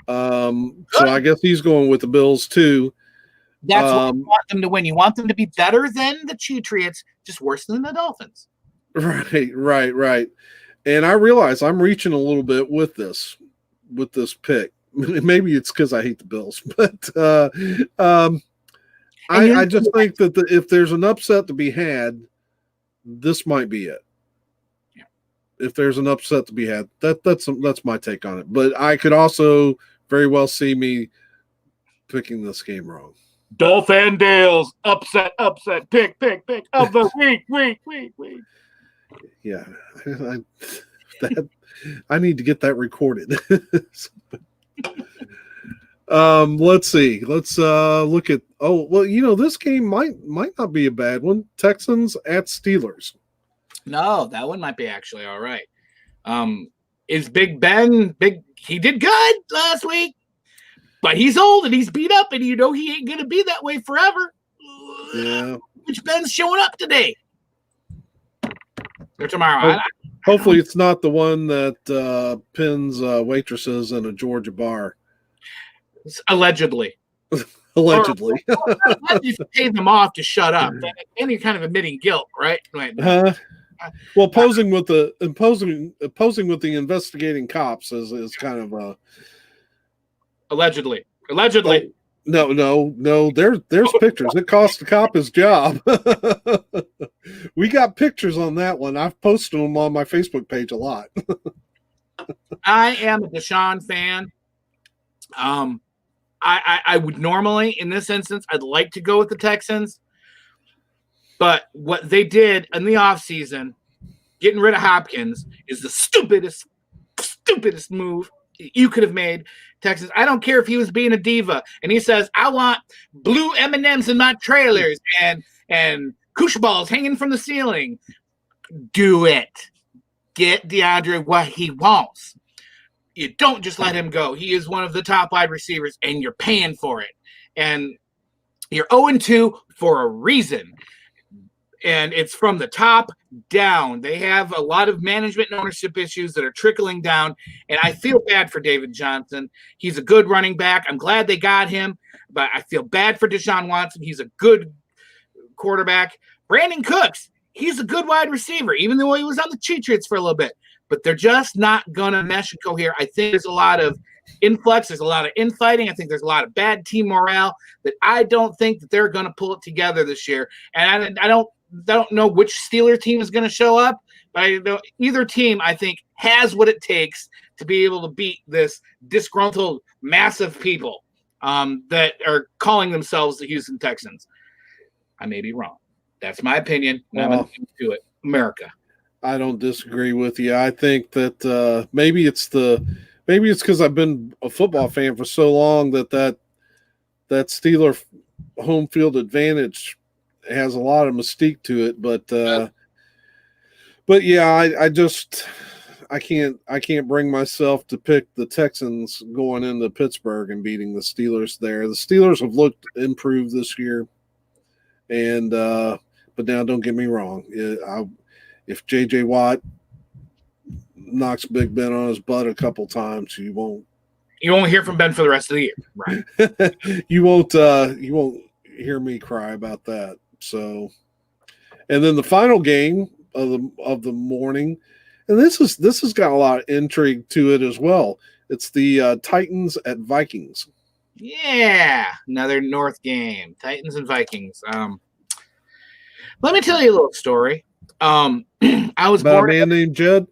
So I guess he's going with the Bills too. That's what you want them to win. You want them to be better than the Cheatriots, just worse than the Dolphins. Right. And I realize I'm reaching a little bit with this pick. Maybe it's because I hate the Bills, but I just think that if there's an upset to be had, this might be it. Yeah. If there's an upset to be had, that's my take on it. But I could also very well see me picking this game wrong. Dolphins upset, pick of the week. Yeah, I need to get that recorded. Let's see. Let's look at. Oh, well, this game might not be a bad one. Texans at Steelers. No, that one might be actually all right. Is Big Ben big? He did good last week, but he's old and he's beat up, and he ain't gonna be that way forever. Yeah. Which Ben's showing up today or tomorrow? Hopefully, it's not the one that pins waitresses in a Georgia bar. Allegedly. Allegedly. You pay them off to shut up. Then you're kind of admitting guilt, right? Well, posing with the investigating cops is kind of allegedly. No. There's pictures. It cost the cop his job. We got pictures on that one. I've posted them on my Facebook page a lot. I am a Deshaun fan. I would normally, in this instance, I'd like to go with the Texans. But what they did in the offseason, getting rid of Hopkins, is the stupidest move you could have made. Texans. I don't care if he was being a diva and he says, I want blue M&Ms in my trailers and koosh balls hanging from the ceiling. Do it. Get DeAndre what he wants. You don't just let him go. He is one of the top wide receivers and you're paying for it. And you're 0-2 for a reason. And it's from the top down. They have a lot of management and ownership issues that are trickling down. And I feel bad for David Johnson. He's a good running back. I'm glad they got him. But I feel bad for Deshaun Watson. He's a good quarterback. Brandon Cooks, he's a good wide receiver, even though he was on the Cheatriots for a little bit. But they're just not going to mesh and cohere. I think there's a lot of influx. There's a lot of infighting. I think there's a lot of bad team morale that I don't think that they're going to pull it together this year. And I don't know which Steeler team is going to show up, but either team, I think, has what it takes to be able to beat this disgruntled mass of people that are calling themselves the Houston Texans. I may be wrong. That's my opinion. I'm going to do it. America. I don't disagree with you. I think that maybe it's because I've been a football fan for so long that Steeler home field advantage has a lot of mystique to it, but yeah, I can't bring myself to pick the Texans going into Pittsburgh and beating the Steelers there. The Steelers have looked improved this year, and but now don't get me wrong, if J.J. Watt knocks Big Ben on his butt a couple times, you won't hear from Ben for the rest of the year, right? You won't hear me cry about that. So, and then the final game of the morning, and this has got a lot of intrigue to it as well. It's the Titans at Vikings. Yeah, another North game. Titans and Vikings. Let me tell you a little story. I was About born a man named Jed.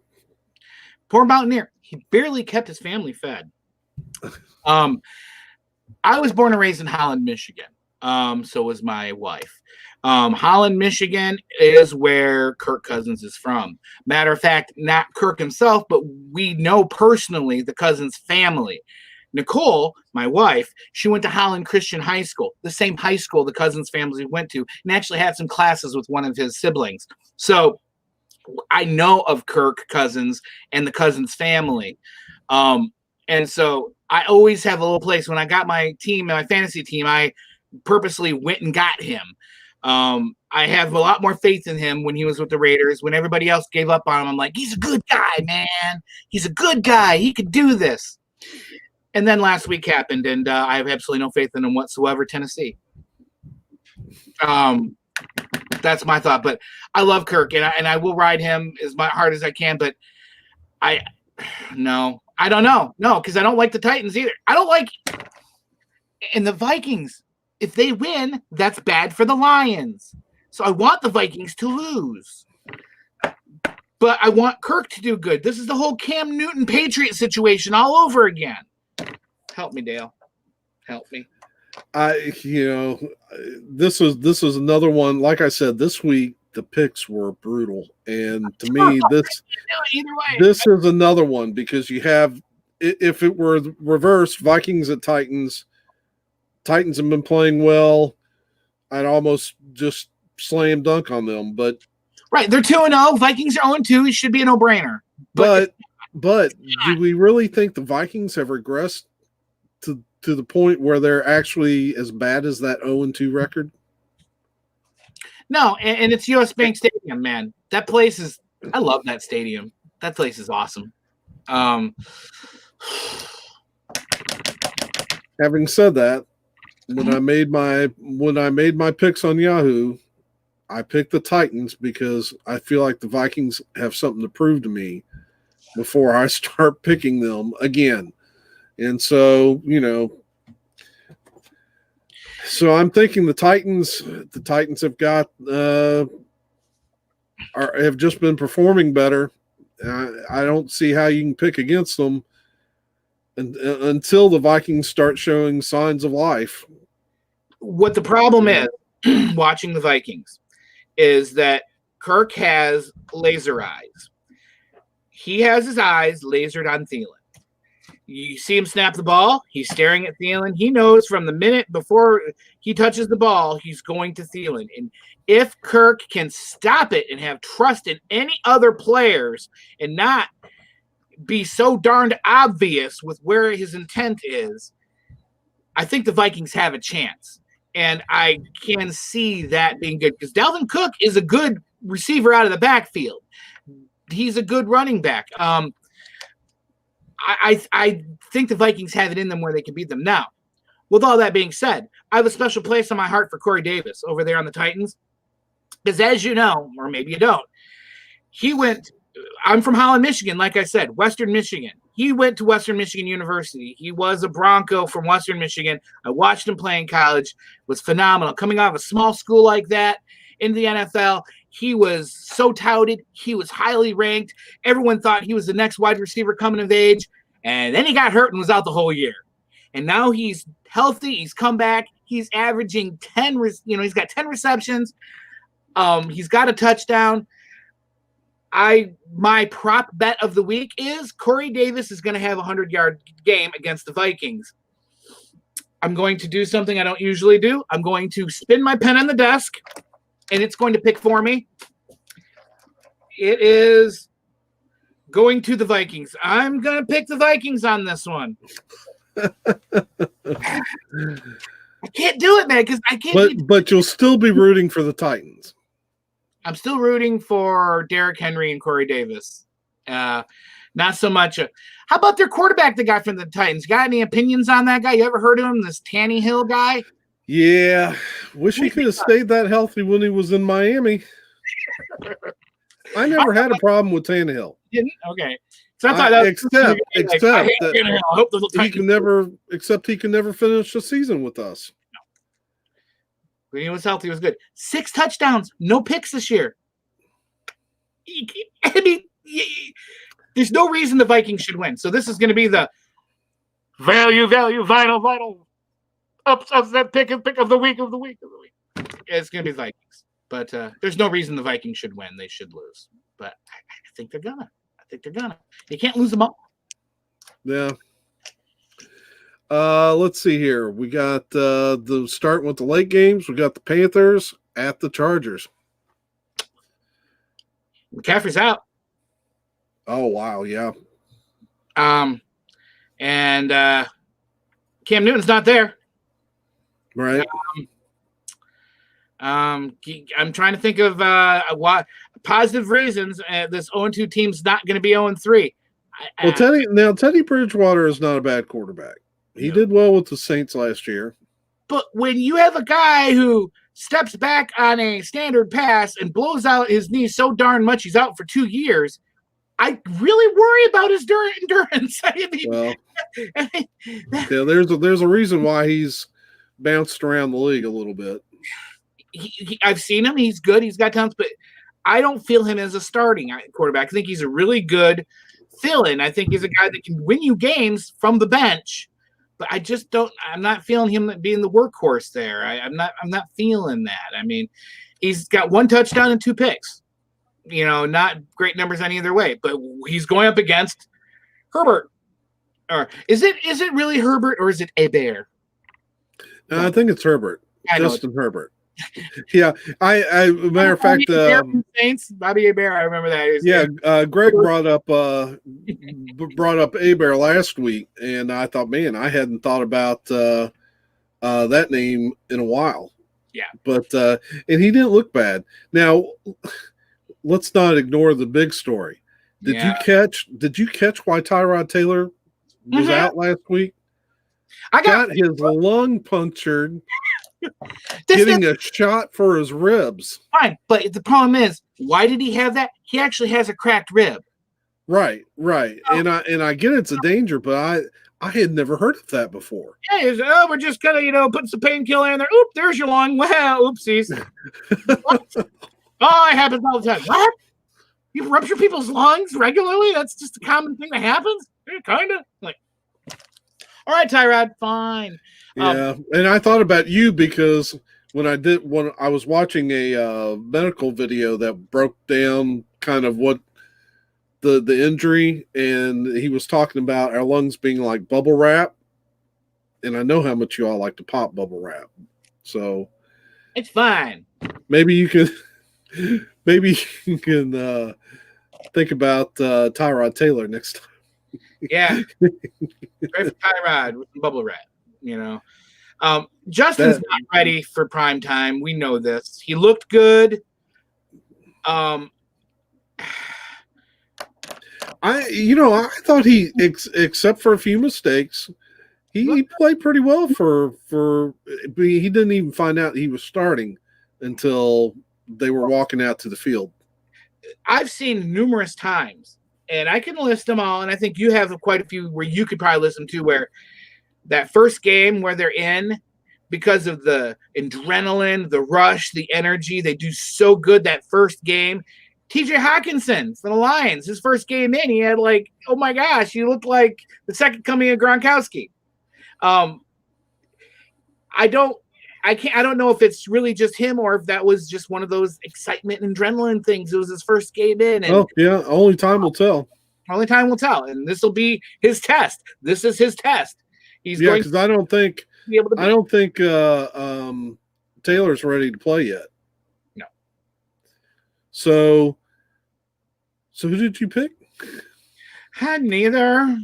poor mountaineer. He barely kept his family fed. I was born and raised in Holland, Michigan. So was my wife. Holland, Michigan is where Kirk Cousins is from. Matter of fact, not Kirk himself, but we know personally the Cousins family. Nicole, my wife, she went to Holland Christian High School, the same high school the Cousins family went to, and actually had some classes with one of his siblings. So I know of Kirk Cousins and the Cousins family. And so I always have a little place. When I got my team, my fantasy team, I purposely went and got him. I have a lot more faith in him when he was with the Raiders. When everybody else gave up on him, I'm like, he's a good guy, man. He's a good guy. He could do this. And then last week happened, and I have absolutely no faith in him whatsoever. Tennessee. That's my thought. But I love Kirk, and I will ride him as hard as I can. But I don't know. No, because I don't like the Titans either. I don't like – and the Vikings, if they win, that's bad for the Lions. So I want the Vikings to lose. But I want Kirk to do good. This is the whole Cam Newton Patriot situation all over again. Help me, Dale. Help me. This was another one. Like I said, this week the picks were brutal, and to me, this is another one because you have, if it were reversed, Vikings at Titans. Titans have been playing well. I'd almost just slam dunk on them, but right, they're 2-0. Vikings are 0-2. It should be a no-brainer. But do we really think the Vikings have regressed to the point where they're actually as bad as that 0-2 record? No, and it's US Bank Stadium, man. That place is – I love that stadium. That place is awesome. Having said that, when I made my picks on Yahoo, I picked the Titans because I feel like the Vikings have something to prove to me before I start picking them again. And so, so I'm thinking the Titans have got have just been performing better. I don't see how you can pick against them until the Vikings start showing signs of life. What the problem is watching the Vikings is that Kirk has laser eyes. He has his eyes lasered on Thielen. You see him snap the ball, he's staring at Thielen. He knows from the minute before he touches the ball, he's going to Thielen. And if Kirk can stop it and have trust in any other players and not be so darned obvious with where his intent is, I think the Vikings have a chance. And I can see that being good because Dalvin Cook is a good receiver out of the backfield. He's a good running back. I think the Vikings have it in them where they can beat them. Now, with all that being said, I have a special place on my heart for Corey Davis over there on the Titans. Because as you know, or maybe you don't, I'm from Holland, Michigan, like I said, Western Michigan. He went to Western Michigan University. He was a Bronco from Western Michigan. I watched him play in college. It was phenomenal. Coming out of a small school like that into the NFL, he was so touted. He was highly ranked. Everyone thought he was the next wide receiver coming of age. And then he got hurt and was out the whole year. And now he's healthy. He's come back. He's averaging 10, he's got 10 receptions. He's got a touchdown. My prop bet of the week is Corey Davis is going to have a 100-yard game against the Vikings. I'm going to do something I don't usually do. I'm going to spin my pen on the desk, and it's going to pick for me. It is going to the Vikings. I'm going to pick the Vikings on this one. I can't do it, man, because I can't. But you'll still be rooting for the Titans. I'm still rooting for Derrick Henry and Corey Davis. Not so much. How about their quarterback, the guy from the Titans? Got any opinions on that guy? You ever heard of him, this Tannehill guy? Yeah, wish he could have stayed that healthy when he was in Miami. I never had a problem with Tannehill. Didn't? Okay. So I thought that was except that I hope the he can never finish the season with us. When he was healthy, he was good. 6 touchdowns, no picks this year. I mean, there's no reason the Vikings should win. So this is going to be the vital upset pick of the week. It's going to be the Vikings. But there's no reason the Vikings should win. They should lose. But I think they're gonna. You can't lose them all. Yeah. Let's see here. We got the starting with the late games. We got the Panthers at the Chargers. McCaffrey's out. Oh wow, yeah. And Cam Newton's not there. Right. I'm trying to think of what positive reasons this 0-2 team's not going to be 0-3. Well, Teddy Bridgewater is not a bad quarterback. He did well with the Saints last year. But when you have a guy who steps back on a standard pass and blows out his knee so darn much he's out for 2 years, I really worry about his endurance. There's a reason why he's bounced around the league a little bit. I've seen him. He's good. He's got talents, but I don't feel him as a starting quarterback. I think he's a really good fill-in. I think he's a guy that can win you games from the bench, but I just don't. I'm not feeling him being the workhorse there. I'm not feeling that. I mean, he's got 1 touchdown and 2 picks. Not great numbers on either way, but he's going up against Herbert. Or is it really Herbert or is it Hebert? I think it's Herbert. Justin Herbert. Yeah, I matter of fact, Saints, Bobby Hebert. I remember that. Greg brought up Hebert last week, and I thought, man, I hadn't thought about that name in a while. Yeah, but and he didn't look bad. Now, let's not ignore the big story. Did you catch why Tyrod Taylor was out last week? I got his lung punctured. Getting a shot for his ribs. Fine, but the problem is, why did he have that? He actually has a cracked rib. Right. And I get it's a danger, but I had never heard of that before. Yeah, we're just gonna put some painkiller in there. Oop, there's your lung. Well, oopsies. Oh, it happens all the time. What? You rupture people's lungs regularly? That's just a common thing that happens? Yeah, kind of. Like, all right, Tyrod, fine. Yeah, and I thought about you because when I was watching a medical video that broke down kind of what the injury, and he was talking about our lungs being like bubble wrap, and I know how much you all like to pop bubble wrap, so it's fine. Maybe you can think about Tyrod Taylor next time. Yeah, great for Tyrod with bubble wrap. Justin's not ready for prime time. We know this. He looked good. I thought he, except for a few mistakes, he played pretty well he didn't even find out he was starting until they were walking out to the field. I've seen numerous times, and I can list them all, and I think you have quite a few where you could probably list them too, where that first game where they're in, because of the adrenaline, the rush, the energy, they do so good that first game. TJ Hawkinson from the Lions, his first game in, he had oh my gosh, he looked like the second coming of Gronkowski. I don't know if it's really just him or if that was just one of those excitement and adrenaline things. It was his first game in. And only time will tell. Only time will tell. And this will be his test. This is his test. Because I don't think Taylor's ready to play yet. No. So who did you pick? Neither.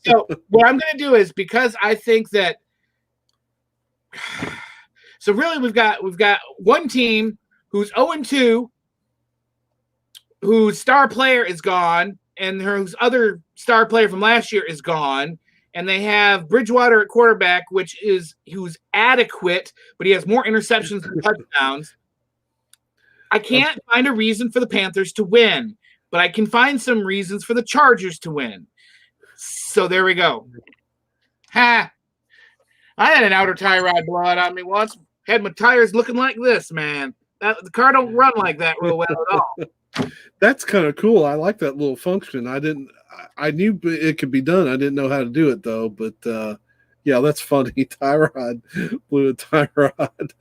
So what I'm going to do is, because I think that. So really, we've got one team who's 0-2, whose star player is gone, and whose other star player from last year is gone. and they have Bridgewater at quarterback, who's adequate, but he has more interceptions than touchdowns. I can't find a reason for the Panthers to win, but I can find some reasons for the Chargers to win. So there we go. Ha! I had an outer tie rod blowout on me once. Had my tires looking like this, man. The car don't run like that real well at all. That's kind of cool. I like that little function. I knew it could be done. I didn't know how to do it though. But yeah, that's funny. Tie rod blew a tie rod.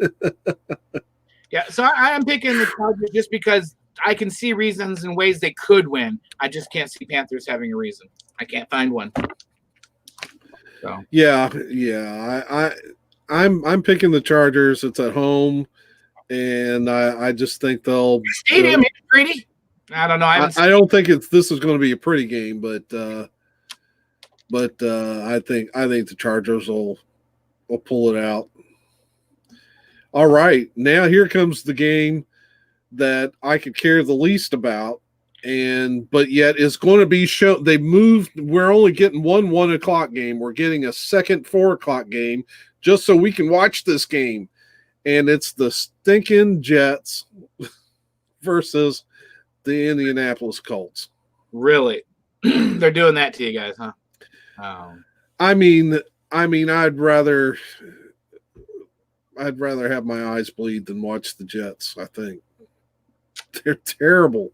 Yeah, so I am picking the Chargers just because I can see reasons and ways they could win. I just can't see Panthers having a reason. I can't find one. So Yeah. I'm picking the Chargers. It's at home, and I just think they'll stadium is pretty. I don't know. I don't think this is going to be a pretty game, but I think the Chargers will pull it out. All right, now here comes the game that I could care the least about, but yet it's going to be shown. They moved. We're only getting 1 o'clock game. We're getting a second 4 o'clock game just so we can watch this game, and it's the stinking Jets versus the Indianapolis Colts. Really, they're doing that to you guys, huh? I mean, I'd rather have my eyes bleed than watch the Jets. I think they're terrible.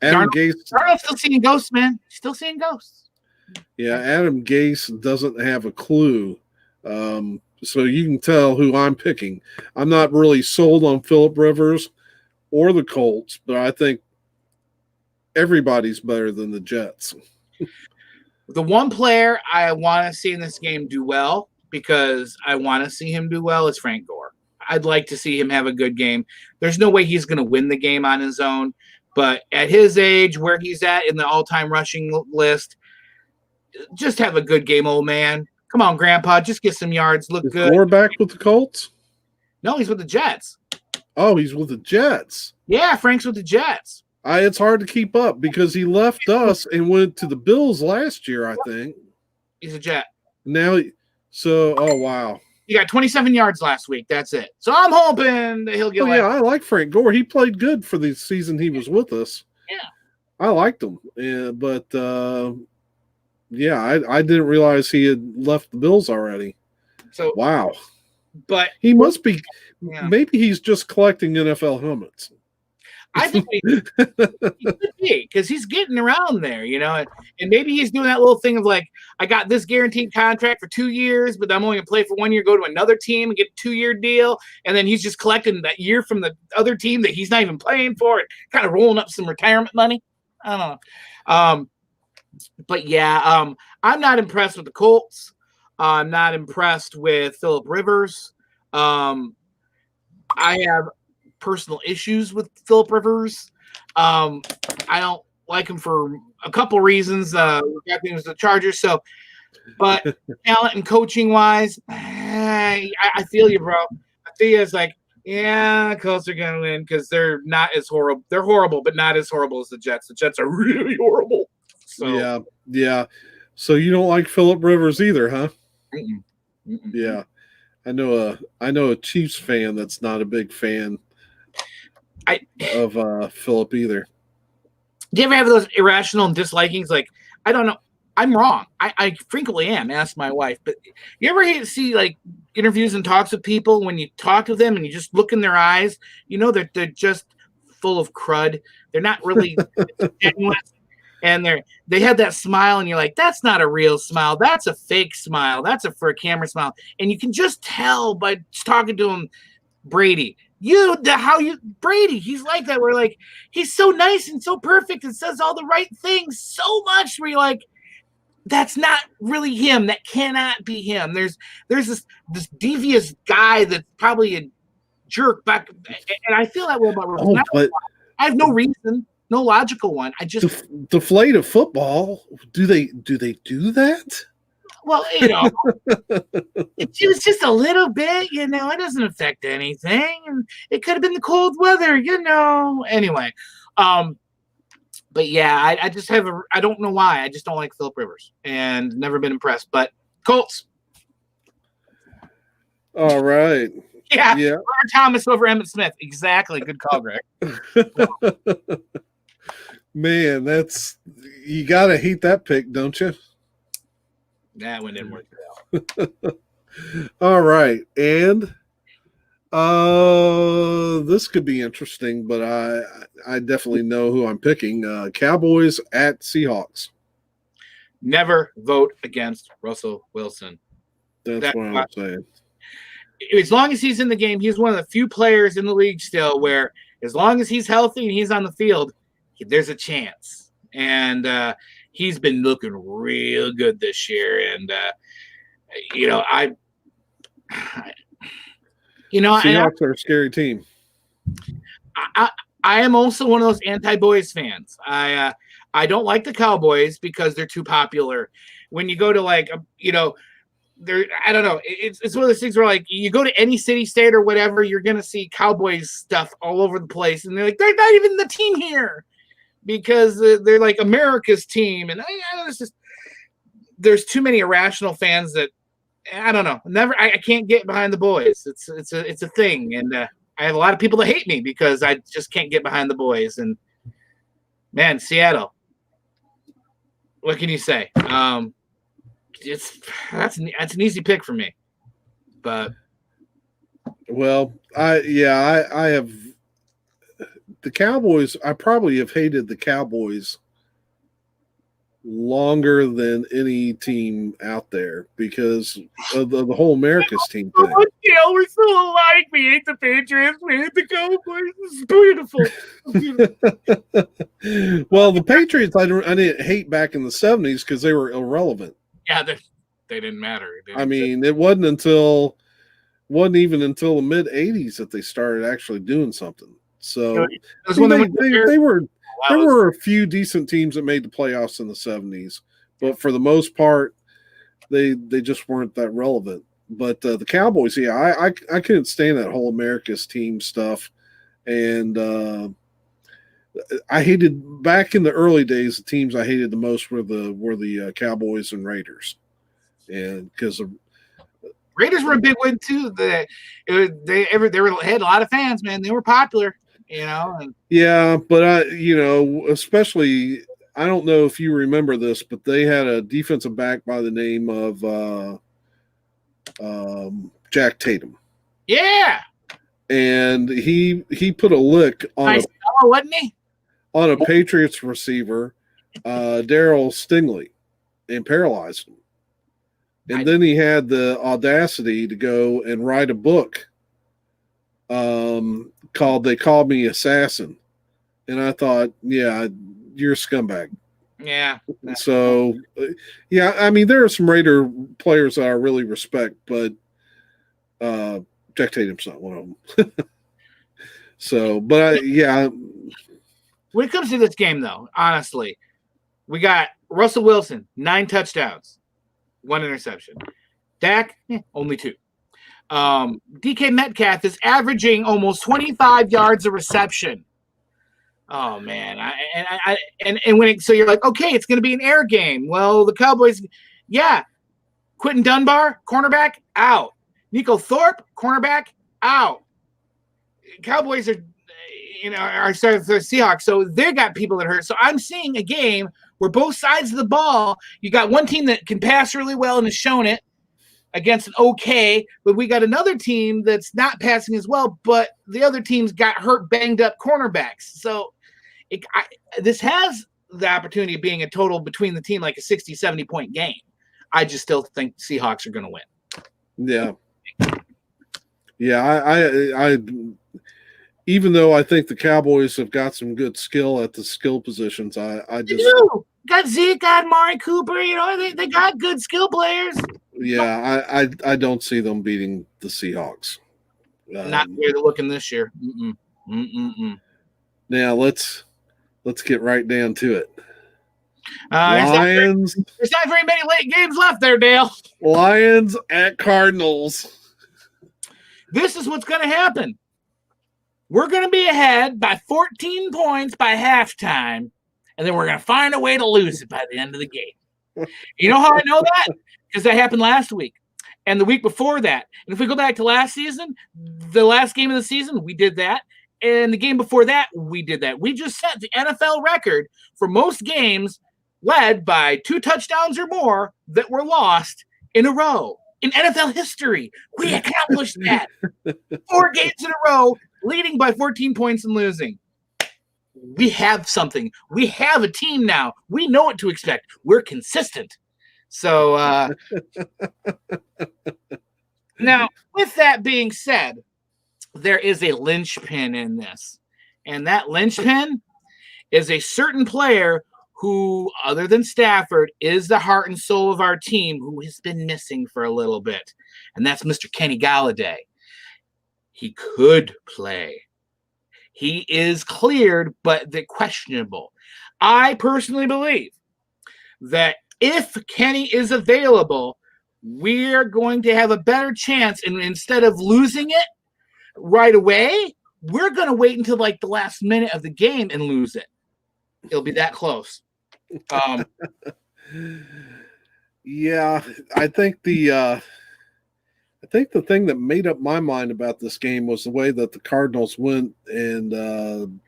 Adam Gase. Darnold's still seeing ghosts, man. Still seeing ghosts. Yeah, Adam Gase doesn't have a clue. So you can tell who I'm picking. I'm not really sold on Phillip Rivers or the Colts, but I think everybody's better than the Jets. The one player I want to see in this game do well, because I want to see him do well, is Frank Gore. I'd like to see him have a good game. There's no way he's going to win the game on his own, but at his age, where he's at in the all-time rushing list, just have a good game, old man. Come on, Grandpa, just get some yards, look good. Gore back with the Colts? No, he's with the Jets. Oh, he's with the Jets. Yeah, Frank's with the Jets. It's hard to keep up because he left us and went to the Bills last year, I think. He's a Jet. Now, oh, wow. He got 27 yards last week. That's it. So I'm hoping that he'll get yeah, I like Frank Gore. He played good for the season he was with us. Yeah. I liked him. But I didn't realize he had left the Bills already. So wow. But he must be maybe he's just collecting NFL helmets. I think he could be, because he's getting around there, and maybe he's doing that little thing of like, I got this guaranteed contract for 2 years, but I'm only gonna play for 1 year, go to another team and get a 2-year deal, and then he's just collecting that year from the other team that he's not even playing for, and kind of rolling up some retirement money. I don't know. But yeah, I'm not impressed with the Colts. I'm not impressed with Phillip Rivers. I have personal issues with Phillip Rivers. I don't like him for a couple reasons. He was the Chargers. So, but talent and coaching wise, I feel you, bro. I feel you. It's like, yeah, the Colts are gonna win because they're not as horrible. They're horrible, but not as horrible as the Jets. The Jets are really horrible. So yeah. So you don't like Phillip Rivers either, huh? Mm-mm. Yeah, I know a Chiefs fan that's not a big fan of Phillip either. Do you ever have those irrational dislikings? Like, I don't know. I'm wrong. I frequently am. Ask my wife. But you ever see like interviews and talks with people, when you talk to them and you just look in their eyes, that they're just full of crud. They're not really genuine. And they have that smile, and you're like, that's not a real smile. That's a fake smile. That's for a camera smile. And you can just tell by talking to him, Brady. Brady, he's like that. We're like, he's so nice and so perfect and says all the right things so much where you're like, that's not really him. That cannot be him. There's this devious guy that's probably a jerk back. And I feel that way about Rivers. But I have no reason. No logical one. I just deflate a football. Do they do that? Well, it was just a little bit. It doesn't affect anything, and it could have been the cold weather. Anyway, But yeah, I just have I don't know why. I just don't like Philip Rivers and never been impressed. But Colts. All right. Yeah. Yeah. Robert Thomas over Emmitt Smith. Exactly. Good call, Greg. Man, that's you gotta hate that pick, don't you? That one didn't work. All right. And this could be interesting, but I definitely know who I'm picking. Cowboys at Seahawks. Never vote against Russell Wilson. That's what I'm saying. As long as he's in the game, he's one of the few players in the league still where as long as he's healthy and he's on the field, there's a chance. And he's been looking real good this year. And, Seahawks are a scary team. I am also one of those anti-Boys fans. I don't like the Cowboys because they're too popular. When you go to I don't know. It's one of those things where you go to any city, state, or whatever, you're gonna see Cowboys stuff all over the place, and they're like they're not even the team here because they're like America's team, and it's just there's too many irrational fans that I don't know. I can't get behind the boys. It's a thing, and I have a lot of people that hate me because I just can't get behind the boys. And man, Seattle, what can you say? That's an easy pick for me, but I have the Cowboys. I probably have hated the Cowboys longer than any team out there because of the whole America's team thing. We're so alike. We hate the Patriots. We hate the Cowboys. It's beautiful. Well, the Patriots I didn't hate back in the 70s because they were irrelevant. Yeah, they didn't matter. It wasn't even until the mid 80s that they started actually doing something. So there were a few decent teams that made the playoffs in the 70s, but for the most part, they just weren't that relevant. But the Cowboys, I couldn't stand that whole America's team stuff, and I hated back in the early days. The teams I hated the most were the Cowboys and Raiders, and because Raiders were a big win too. They had a lot of fans, man. They were popular. Yeah, but especially I don't know if you remember this, but they had a defensive back by the name of Jack Tatum. Yeah, and he put a lick on wasn't he? On a Patriots receiver, Darryl Stingley, and paralyzed him. And then he had the audacity to go and write a book called "They Called Me Assassin," and I thought, yeah, you're a scumbag. Yeah. So, there are some Raider players that I really respect, but Jack Tatum's not one of them. So, but when it comes to this game, though, honestly, we got Russell Wilson, 9 touchdowns, 1 interception. Dak, only 2. DK Metcalf is averaging almost 25 yards a reception. Oh man, so you're like, okay, it's going to be an air game. Well, the Cowboys, Quentin Dunbar, cornerback, out. Nico Thorpe, cornerback, out. Cowboys are starting for the Seahawks, so they got people that hurt. So I'm seeing a game where both sides of the ball, you got one team that can pass really well and has shown it against an okay, but we got another team that's not passing as well, but the other team's got hurt, banged up cornerbacks. So this has the opportunity of being a total between the team like a 60, 70-point game. I just still think Seahawks are going to win. Yeah. Yeah, I even though I think the Cowboys have got some good skill at the skill positions, I just got Zeke, got Amari Cooper. They got good skill players. Yeah, I don't see them beating the Seahawks. Not the way they're looking this year. Now let's get right down to it. Lions. There's not very many late games left there, Dale. Lions at Cardinals. This is what's going to happen. We're going to be ahead by 14 points by halftime, and then we're going to find a way to lose it by the end of the game. You know how I know that? Because that happened last week and the week before that. And if we go back to last season, the last game of the season, we did that. And the game before that, we did that. We just set the NFL record for most games led by 2 touchdowns or more that were lost in a row. In NFL history, we accomplished that. 4 games in a row, leading by 14 points and losing. We have something. We have a team now. We know what to expect. We're consistent. So now, with that being said, there is a linchpin in this. And that linchpin is a certain player who, other than Stafford, is the heart and soul of our team, who has been missing for a little bit. And that's Mr. Kenny Golladay. He could play. He is cleared, but the questionable. I personally believe that if Kenny is available, we're going to have a better chance. And instead of losing it right away, we're going to wait until like the last minute of the game and lose it. It'll be that close. Yeah, I think the thing that made up my mind about this game was the way that the Cardinals went and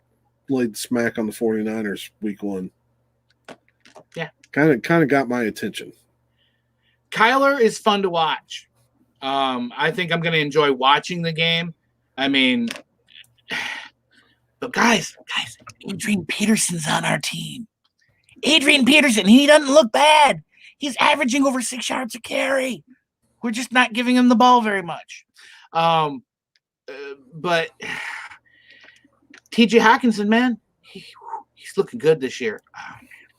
laid smack on the 49ers week 1. Yeah. Kind of got my attention. Kyler is fun to watch. I think I'm going to enjoy watching the game. I mean, but guys, Adrian Peterson's on our team. Adrian Peterson, he doesn't look bad. He's averaging over 6 yards a carry. We're just not giving him the ball very much. But TJ Hawkinson, man, he's looking good this year.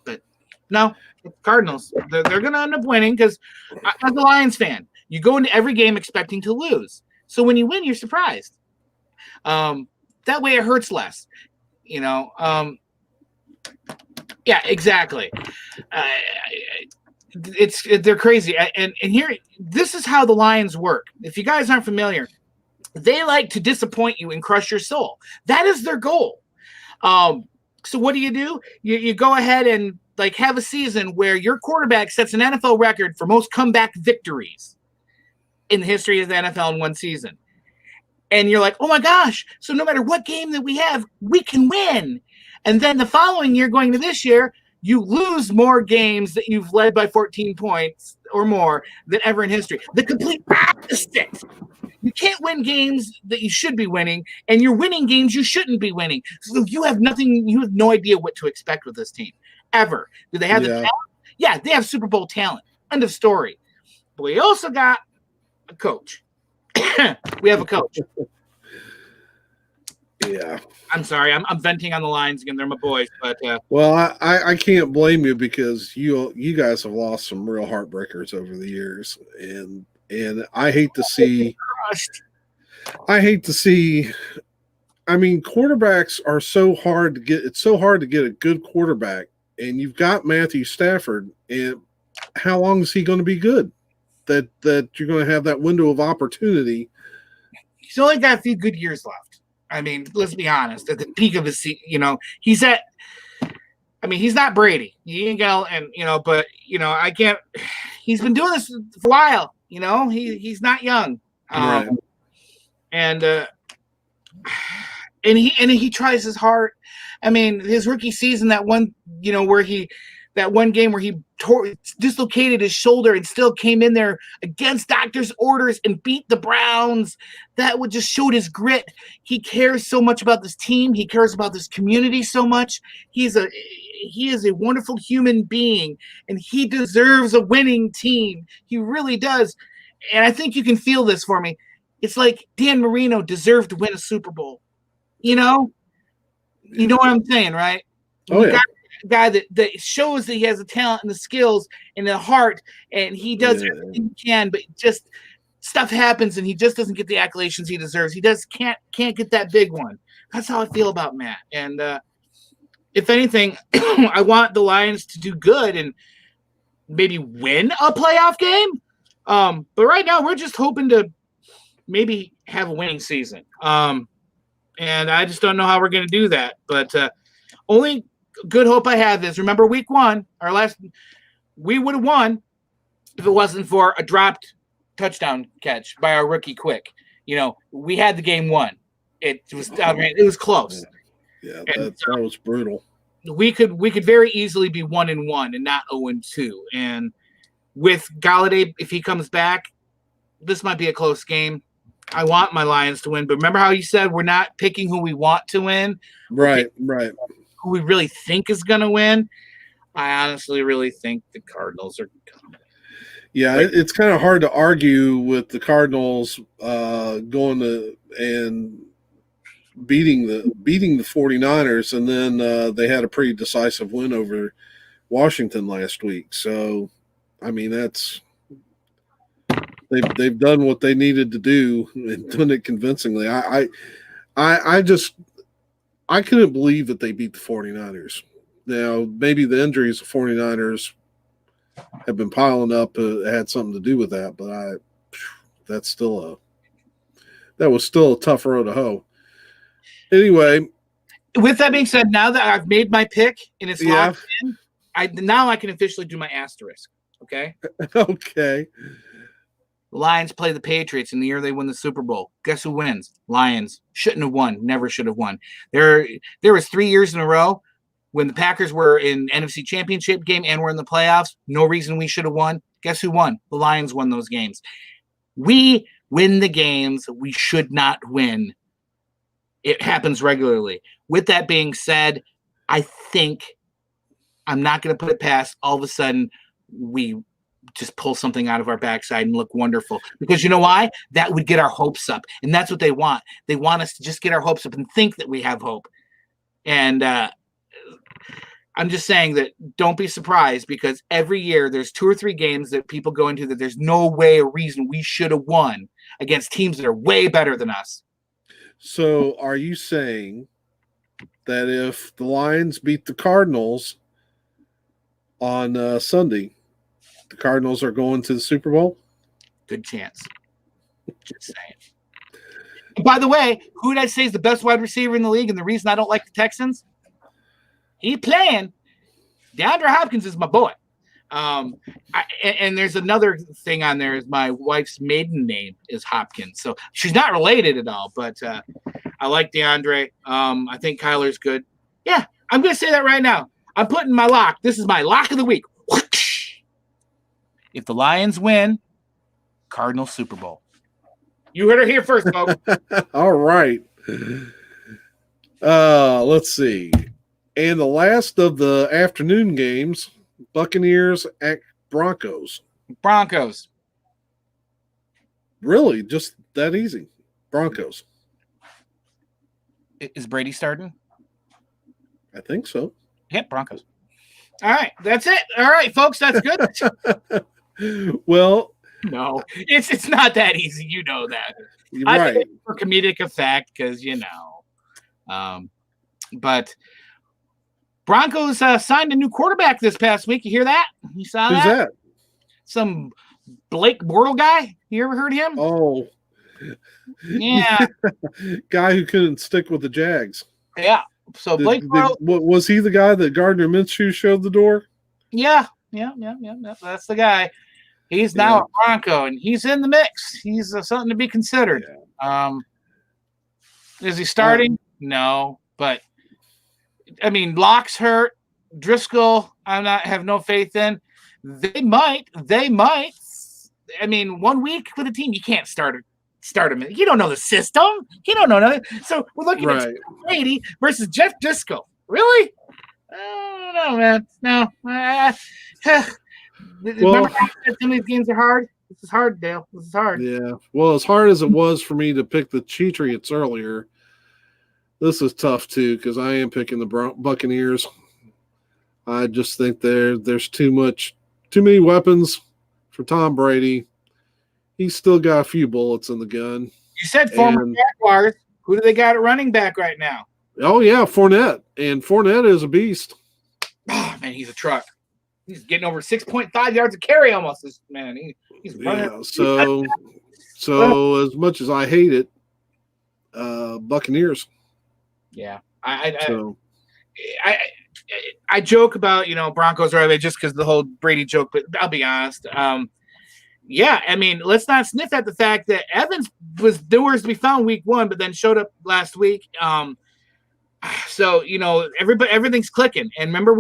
But no, Cardinals, they're going to end up winning because as a Lions fan, you go into every game expecting to lose. So when you win, you're surprised. That way it hurts less. You know, yeah, exactly. They're crazy. And here, this is how the Lions work. If you guys aren't familiar, they like to disappoint you and crush your soul. That is their goal. So what do? You go ahead and like have a season where your quarterback sets an NFL record for most comeback victories in the history of the NFL in one season. And you're like, oh my gosh, so no matter what game that we have, we can win. And then the following year, going to this year, you lose more games that you've led by 14 points or more than ever in history. The complete opposite. You can't win games that you should be winning, and you're winning games you shouldn't be winning. So you have no idea what to expect with this team, ever. Do they have the talent? Yeah, they have Super Bowl talent. End of story. But we also got a coach. We have a coach. Yeah. I'm sorry. I'm venting on the lines again. They're my boys, but well, I can't blame you because you guys have lost some real heartbreakers over the years, and I hate to see. I mean, quarterbacks are so hard to get. It's so hard to get a good quarterback, and you've got Matthew Stafford, and how long is he going to be good? That you're going to have that window of opportunity. He's only got a few good years left. I mean, let's be honest. At the peak of his, he's at. I mean, he's not Brady. He ain't gonna, but I can't. He's been doing this for a while. He's not young, Right. and he tries his heart. I mean, his rookie season, that one, that one game where he dislocated his shoulder and still came in there against doctor's orders and beat the Browns. That would just showed his grit. He cares so much about this team. He cares about this community so much. He is a wonderful human being, and he deserves a winning team. He really does. And I think you can feel this for me. It's like Dan Marino deserved to win a Super Bowl. You know what I'm saying, right? Oh, yeah. Guy that shows that he has the talent and the skills and the heart, and he does everything he can, but just stuff happens and he just doesn't get the accolations he deserves. He can't get that big one. That's how I feel about Matt. And if anything, I want the Lions to do good and maybe win a playoff game. But right now we're just hoping to maybe have a winning season. And I just don't know how we're going to do that. But only good hope I have is, remember week 1, we would have won if it wasn't for a dropped touchdown catch by our rookie Quick. We had the game won. It was close. Yeah, that was brutal. We could very easily be 1-1 and not 0-2. And with Golladay, if he comes back, this might be a close game. I want my Lions to win, but remember how you said we're not picking who we want to win? Right. Who we really think is going to win? I honestly really think the Cardinals are going to win. Yeah, it's kind of hard to argue with the Cardinals going to and beating the 49ers, and then they had a pretty decisive win over Washington last week. So, I mean, they've done what they needed to do and done it convincingly. I couldn't believe that they beat the 49ers. Now, maybe the injuries of 49ers have been piling up, had something to do with that, but that was still a tough road to hoe. Anyway, with that being said, now that I've made my pick and it's locked in, I can officially do my asterisk. Okay. Okay. The Lions play the Patriots in the year they win the Super Bowl. Guess who wins? Lions. Shouldn't have won. Never should have won. There was 3 years in a row when the Packers were in NFC Championship game and were in the playoffs. No reason we should have won. Guess who won? The Lions won those games. We win the games we should not win. It happens regularly. With that being said, I think I'm not going to put it past all of a sudden we just pull something out of our backside and look wonderful. Because you know why? That would get our hopes up. And that's what they want. They want us to just get our hopes up and think that we have hope. And I'm just saying that don't be surprised, because every year there's 2 or 3 games that people go into that there's no way or reason we should have won against teams that are way better than us. So are you saying that if the Lions beat the Cardinals on Sunday, the Cardinals are going to the Super Bowl? Good chance. Just saying. By the way, who did I say is the best wide receiver in the league, and the reason I don't like the Texans? He playing. DeAndre Hopkins is my boy. And there's another thing on there, is my wife's maiden name is Hopkins. So she's not related at all, but I like DeAndre. I think Kyler's good. Yeah, I'm going to say that right now. I'm putting my lock. This is my lock of the week. If the Lions win, Cardinals Super Bowl. You heard it here first, folks. All right. Let's see. And the last of the afternoon games, Buccaneers at Broncos. Broncos. Really? Just that easy? Broncos. Is Brady starting? I think so. Yep, Broncos. All right, that's it. All right, folks, that's good. Well, no, it's not that easy. You know that. Right. I think it's for comedic effect, because but Broncos signed a new quarterback this past week. You hear that? You saw Who's that? Some Blake Bortle guy. You ever heard of him? Oh, yeah. Guy who couldn't stick with the Jags. Yeah. So Blake Bortle. Was he the guy that Gardner Minshew showed the door? Yeah. That's the guy. He's now a Bronco, and he's in the mix. He's something to be considered. Yeah. Is he starting? No, but I mean, Locke's hurt. Driscoll, have no faith in. They might. I mean, 1 week with a team, you can't start him. You don't know the system. You don't know nothing. So we're looking at Brady versus Jeff Driscoll. Really? I don't know, man. No. Remember how some of these games are hard? This is hard, Dale. This is hard. Yeah. Well, as hard as it was for me to pick the Patriots earlier, this is tough too, because I am picking the Buccaneers. I just think there's too many weapons for Tom Brady. He's still got a few bullets in the gun. You said former Jaguars. Who do they got at running back right now? Oh yeah, Fournette. And Fournette is a beast. Oh man, he's a truck. He's getting over 6.5 yards a carry almost. This man, he's running. Yeah, so as much as I hate it, Buccaneers. Yeah, I joke about, Broncos are they just because the whole Brady joke, but I'll be honest. Yeah, I mean, let's not sniff at the fact that Evans was nowhere to be found week 1, but then showed up last week. So everything's clicking. And remember,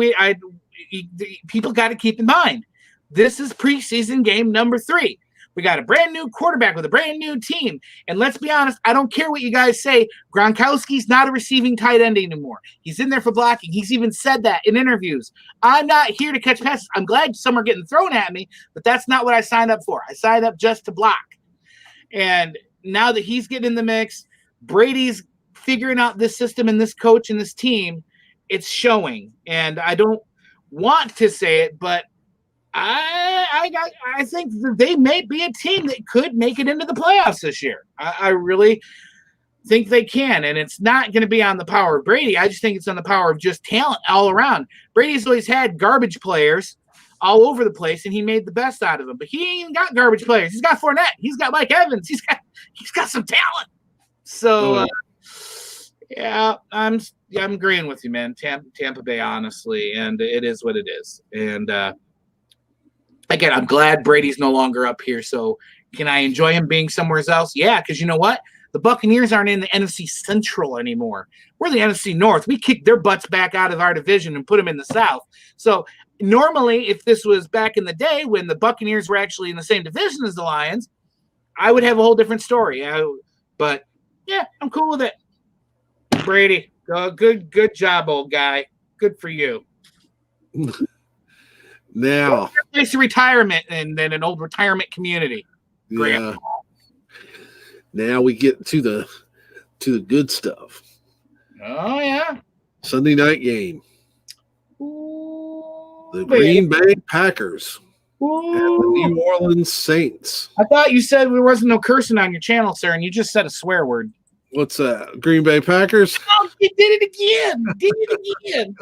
people got to keep in mind, this is preseason game number 3. We got a brand new quarterback with a brand new team. And let's be honest, I don't care what you guys say. Gronkowski's not a receiving tight end anymore. He's in there for blocking. He's even said that in interviews. I'm not here to catch passes. I'm glad some are getting thrown at me, but that's not what I signed up for. I signed up just to block. And now that he's getting in the mix, Brady's figuring out this system and this coach and this team, it's showing. And I don't want to say it, but I think that they may be a team that could make it into the playoffs this year. I really think they can, and it's not going to be on the power of Brady. I just think it's on the power of just talent all around. Brady's always had garbage players all over the place, and he made the best out of them. But he ain't even got garbage players. He's got Fournette. He's got Mike Evans. He's got some talent. So, yeah, I'm agreeing with you, man. Tampa Bay, honestly, and it is what it is. And again, I'm glad Brady's no longer up here. So can I enjoy him being somewhere else? Yeah, because you know what? The Buccaneers aren't in the NFC Central anymore. We're the NFC North. We kicked their butts back out of our division and put them in the South. So normally, if this was back in the day when the Buccaneers were actually in the same division as the Lions, I would have a whole different story. But yeah, I'm cool with it. Brady, good job, old guy. Good for you. Now, place of retirement and then an old retirement community. Yeah. Now we get to the good stuff. Oh yeah. Sunday night game. Ooh, the Green Bay Packers and the New Orleans Saints. I thought you said there wasn't no cursing on your channel, sir, and you just said a swear word. What's that? Green Bay Packers? Oh, he did it again.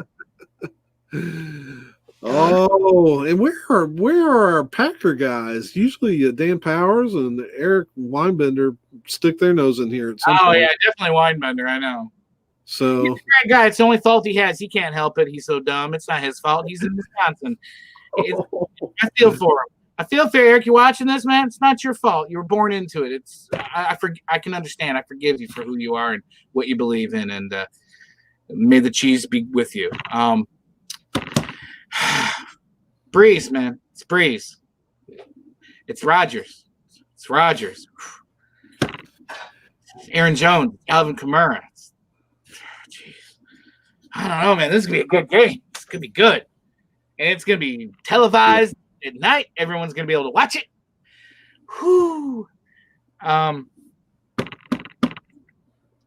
Oh, and where are our Packer guys? Usually Dan Powers and Eric Weinbender stick their nose in here at some point. Yeah, definitely Weinbender, I know. So he's a great guy. It's the only fault he has. He can't help it. He's so dumb. It's not his fault. He's in Wisconsin. I feel for him. I feel for Eric. You watching this, man? It's not your fault. You were born into it. I can understand. I forgive you for who you are and what you believe in, and may the cheese be with you. Breeze, man. It's Breeze. It's Rodgers. It's Rodgers. Aaron Jones, Alvin Kamara. Jeez. I don't know, man. This is going to be a good game. It's going to be good. And it's going to be televised at night. Everyone's going to be able to watch it. Whew.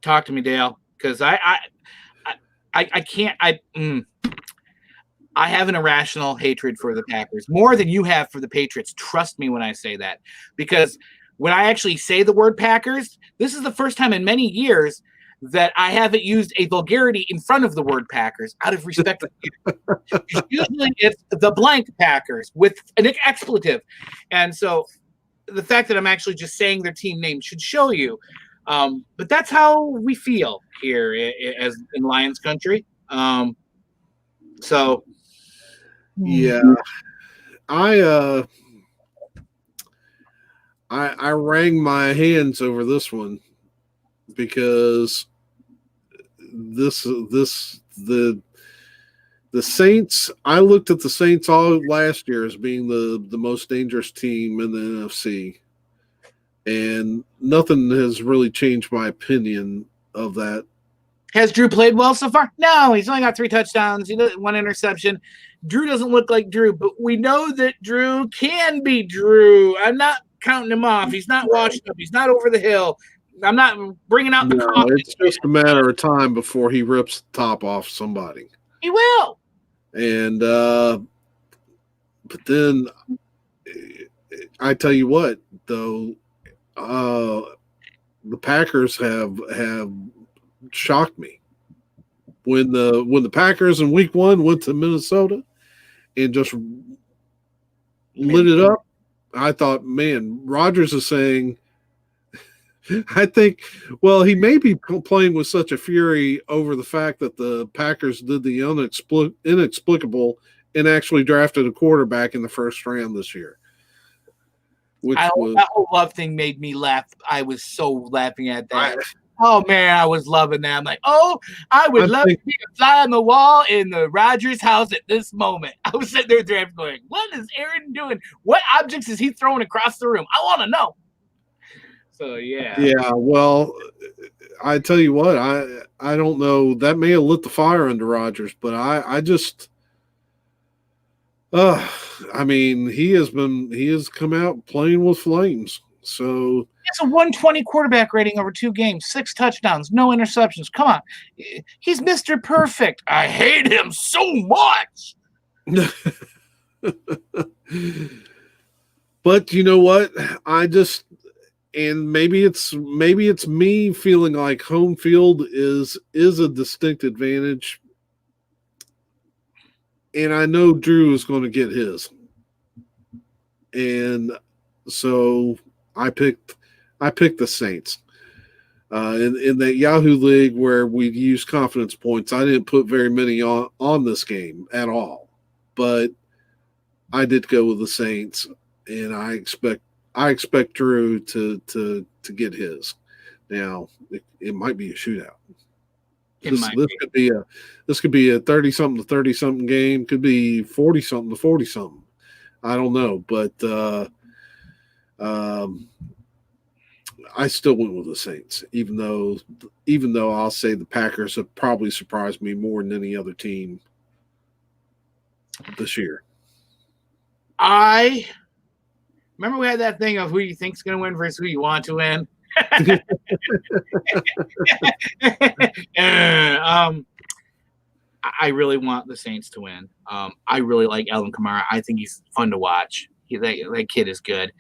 Talk to me, Dale, because I can't. I have an irrational hatred for the Packers, more than you have for the Patriots. Trust me when I say that, because when I actually say the word Packers, this is the first time in many years that I haven't used a vulgarity in front of the word Packers out of respect for you. Usually it's the blank Packers with an expletive. And so the fact that I'm actually just saying their team name should show you. But that's how we feel here as in Lions country. So yeah, I wrang my hands over this one because the Saints. I looked at the Saints all last year as being the most dangerous team in the NFC, and nothing has really changed my opinion of that. Has Drew played well so far? No, he's only got 3 touchdowns. He doesn't 1 interception. Drew doesn't look like Drew, but we know that Drew can be Drew. I'm not counting him off. He's not washed up. He's not over the hill. I'm not bringing out the confidence. It's just a matter of time before he rips the top off somebody. He will. And but then I tell you what, though, the Packers have shocked me. When the Packers in week 1 went to Minnesota and just lit it up, I thought, man, Rodgers is saying, I think, well, he may be playing with such a fury over the fact that the Packers did the inexplicable and actually drafted a quarterback in the first round this year, which was That whole love thing made me laugh. I was so laughing at that. Oh man, I was loving that. I'm like, I would love to be a fly on the wall in the Rodgers house at this moment. I was sitting there draft going, what is Aaron doing? What objects is he throwing across the room? I want to know. So yeah. Yeah, well, I tell you what, I don't know. That may have lit the fire under Rodgers, but I just I mean, he has come out playing with flames. So it's a 120 quarterback rating over 2 games, 6 touchdowns, no interceptions. Come on. He's Mr. Perfect. I hate him so much. But you know what? And maybe it's me feeling like home field is a distinct advantage. And I know Drew is going to get his. And so I picked the Saints. In that Yahoo League where we use confidence points, I didn't put very many on this game at all. But I did go with the Saints, and I expect Drew to get his. Now it might be a shootout. This could be a 30-something to 30-something game. Could be 40-something to 40-something. I don't know, but I still went with the Saints, even though I'll say the Packers have probably surprised me more than any other team this year. I remember we had that thing of who you think's going to win versus who you want to win. I really want the Saints to win. I really like Alvin Kamara. I think he's fun to watch. That kid is good.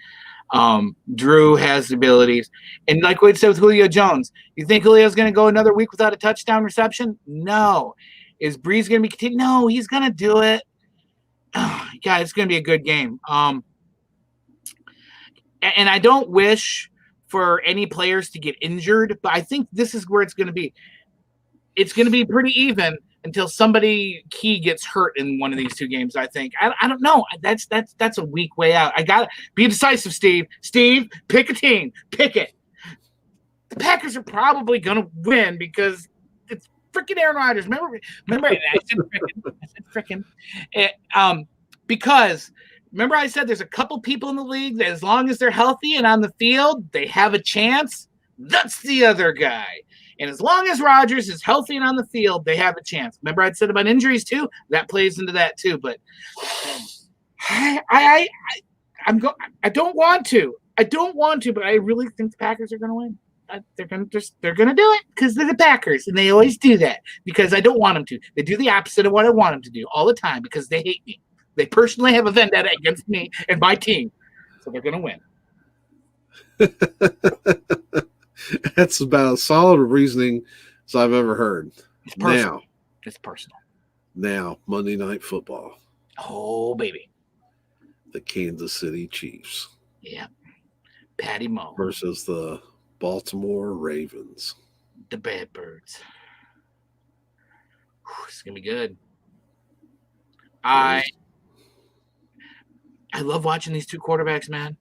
Drew has the abilities. And like what I said with Julio Jones, you think Julio's going to go another week without a touchdown reception? No. Is Breeze going to be continued? No, he's going to do it. Yeah, it's going to be a good game. And I don't wish for any players to get injured, but I think this is where it's going to be. It's going to be pretty even until somebody key gets hurt in one of these 2 games, I think. I don't know. That's a weak way out. I got to be decisive, Steve. Steve, pick a team. Pick it. The Packers are probably going to win because it's freaking Aaron Rodgers. Remember I said freaking. Because remember I said there's a couple people in the league that as long as they're healthy and on the field, they have a chance. That's the other guy. And as long as Rodgers is healthy and on the field, they have a chance. Remember I said about injuries too? That plays into that too. But I don't want to. But I really think the Packers are going to win. They're going to do it because they're the Packers, and they always do that because I don't want them to. They do the opposite of what I want them to do all the time because they hate me. They personally have a vendetta against me and my team, so they're going to win. That's about as solid a reasoning as I've ever heard. It's personal. It's personal. Now, Monday Night Football. Oh, baby. The Kansas City Chiefs. Yeah. Patty Mahomes. Versus the Baltimore Ravens. The Bad Birds. It's going to be good. I love watching these 2 quarterbacks, man.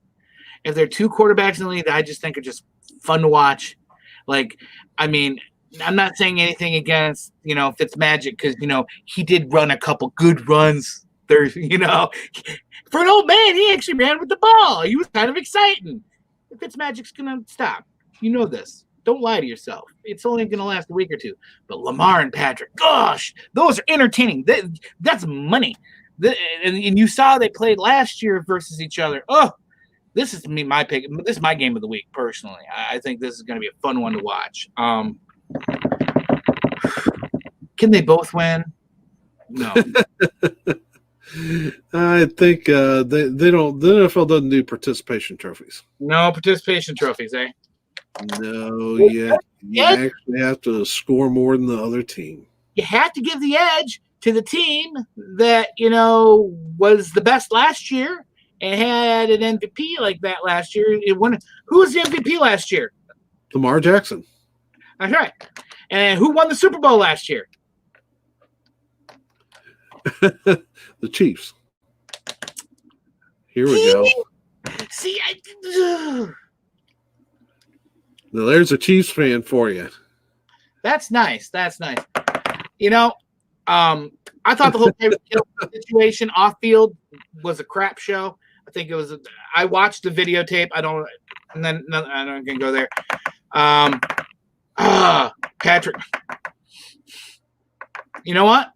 If there are 2 quarterbacks in the league that I just think are just fun to watch, like, I mean, I'm not saying anything against, Fitzmagic because, he did run a couple good runs there, for an old man, he actually ran with the ball. He was kind of exciting. Fitzmagic's going to stop. You know this. Don't lie to yourself. It's only going to last a week or 2. But Lamar and Patrick, gosh, those are entertaining. That's money. And you saw they played last year versus each other. Oh, this is my pick. This is my game of the week, personally. I think this is going to be a fun one to watch. Can they both win? No. I think they don't. The NFL doesn't do participation trophies. No participation trophies, eh? No, you actually have to score more than the other team. You have to give the edge to the team that was the best last year and had an MVP like that last year. Who was the MVP last year? Lamar Jackson. That's right. And who won the Super Bowl last year? The Chiefs. Here we go. See, Now there's a Chiefs fan for you. that's nice. That's nice. You know, I thought the whole situation off field was a crap show. I think it was. I watched the videotape. I don't gonna go there. Patrick. You know what?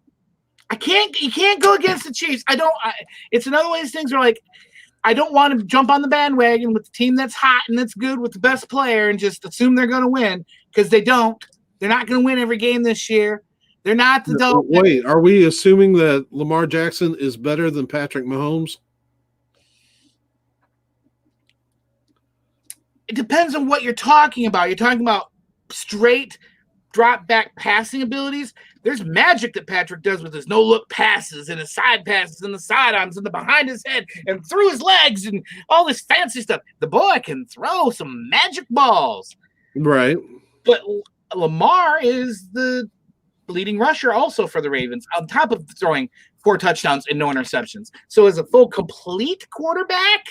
You can't go against the Chiefs. It's another one of these things where, like, I don't want to jump on the bandwagon with the team that's hot and that's good with the best player and just assume they're going to win, because they don't. They're not going to win every game this year. They're not the Dolphins. Wait, are we assuming that Lamar Jackson is better than Patrick Mahomes? It depends on what you're talking about. You're talking about straight drop back passing abilities. There's magic that Patrick does with his no-look passes and his side passes and the sidearms and the behind his head and through his legs and all this fancy stuff. The boy can throw some magic balls. Right. But Lamar is the leading rusher also for the Ravens, on top of throwing 4 touchdowns and no interceptions. So as a full complete quarterback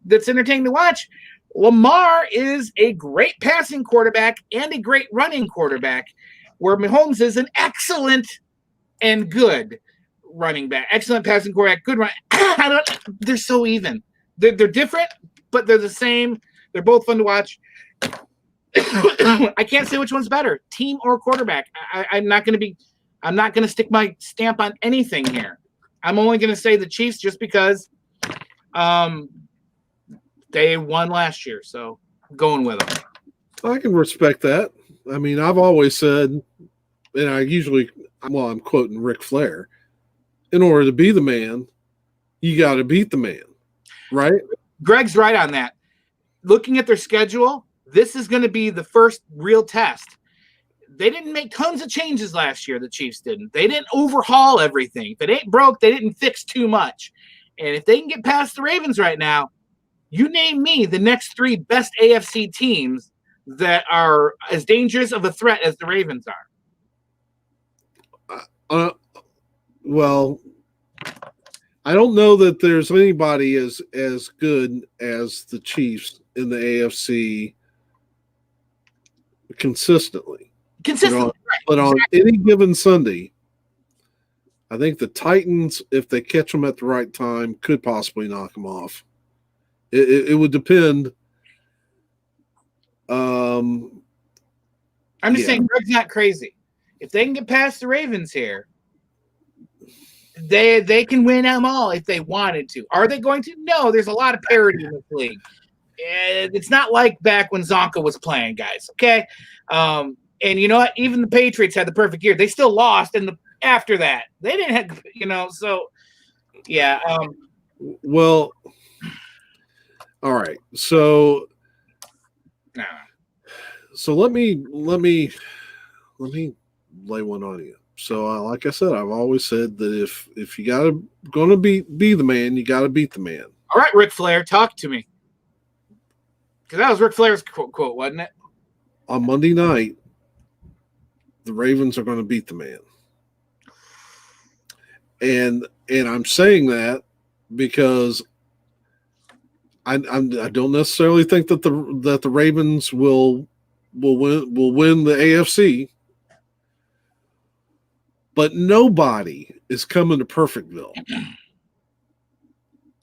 that's entertaining to watch, Lamar is a great passing quarterback and a great running quarterback, where Mahomes is an excellent and good running back. Excellent passing quarterback, good run. They're so even. They're different, but they're the same. They're both fun to watch. I can't say which one's better, team or quarterback. I'm not going to stick my stamp on anything here. I'm only going to say the Chiefs just because they won last year, so I'm going with them. I can respect that. I mean, I've always said, and I'm quoting Ric Flair, in order to be the man, you got to beat the man, right? Greg's right on that. Looking at their schedule, this is going to be the first real test. They didn't make tons of changes last year, the Chiefs didn't. They didn't overhaul everything. If it ain't broke, they didn't fix too much. And if they can get past the Ravens right now, you name me the next 3 best AFC teams that are as dangerous of a threat as the Ravens are. Well, I don't know that there's anybody as good as the Chiefs in the AFC consistently. But on any given Sunday, I think the Titans, if they catch them at the right time, could possibly knock them off. It would depend. I'm just saying, Greg's not crazy. If they can get past the Ravens here, they can win them all if they wanted to. Are they going to? No, there's a lot of parity in this league. It's not like back when Zonka was playing, guys. Okay, and you know what? Even the Patriots had the perfect year. They still lost, and after that, they didn't have. So yeah. Well, all right. So. Nah. So let me lay one on you. So like I said, I've always said that if you gonna be the man, you gotta beat the man. All right, Ric Flair, talk to me. Because that was Ric Flair's quote, wasn't it? On Monday night, the Ravens are going to beat the man, and I'm saying that because I don't necessarily think that the Ravens will win the AFC, but nobody is coming to Perfectville.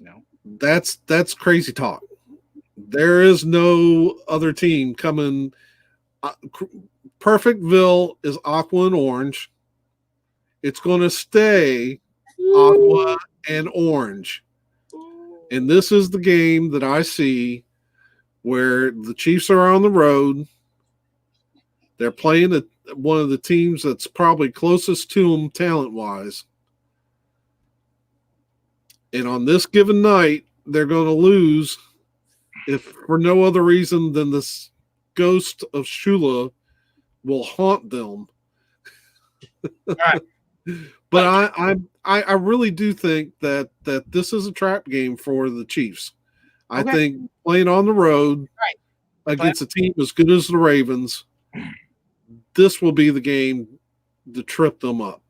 No, that's crazy talk. There is no other team coming. Perfectville is aqua and orange. It's going to stay aqua and orange. And this is the game that I see where the Chiefs are on the road. They're playing one of the teams that's probably closest to them talent-wise. And on this given night, they're going to lose if for no other reason than this ghost of Shula will haunt them. Right. But I really do think that this is a trap game for the Chiefs. I think playing on the road, right, against a team as good as the Ravens, this will be the game to trip them up.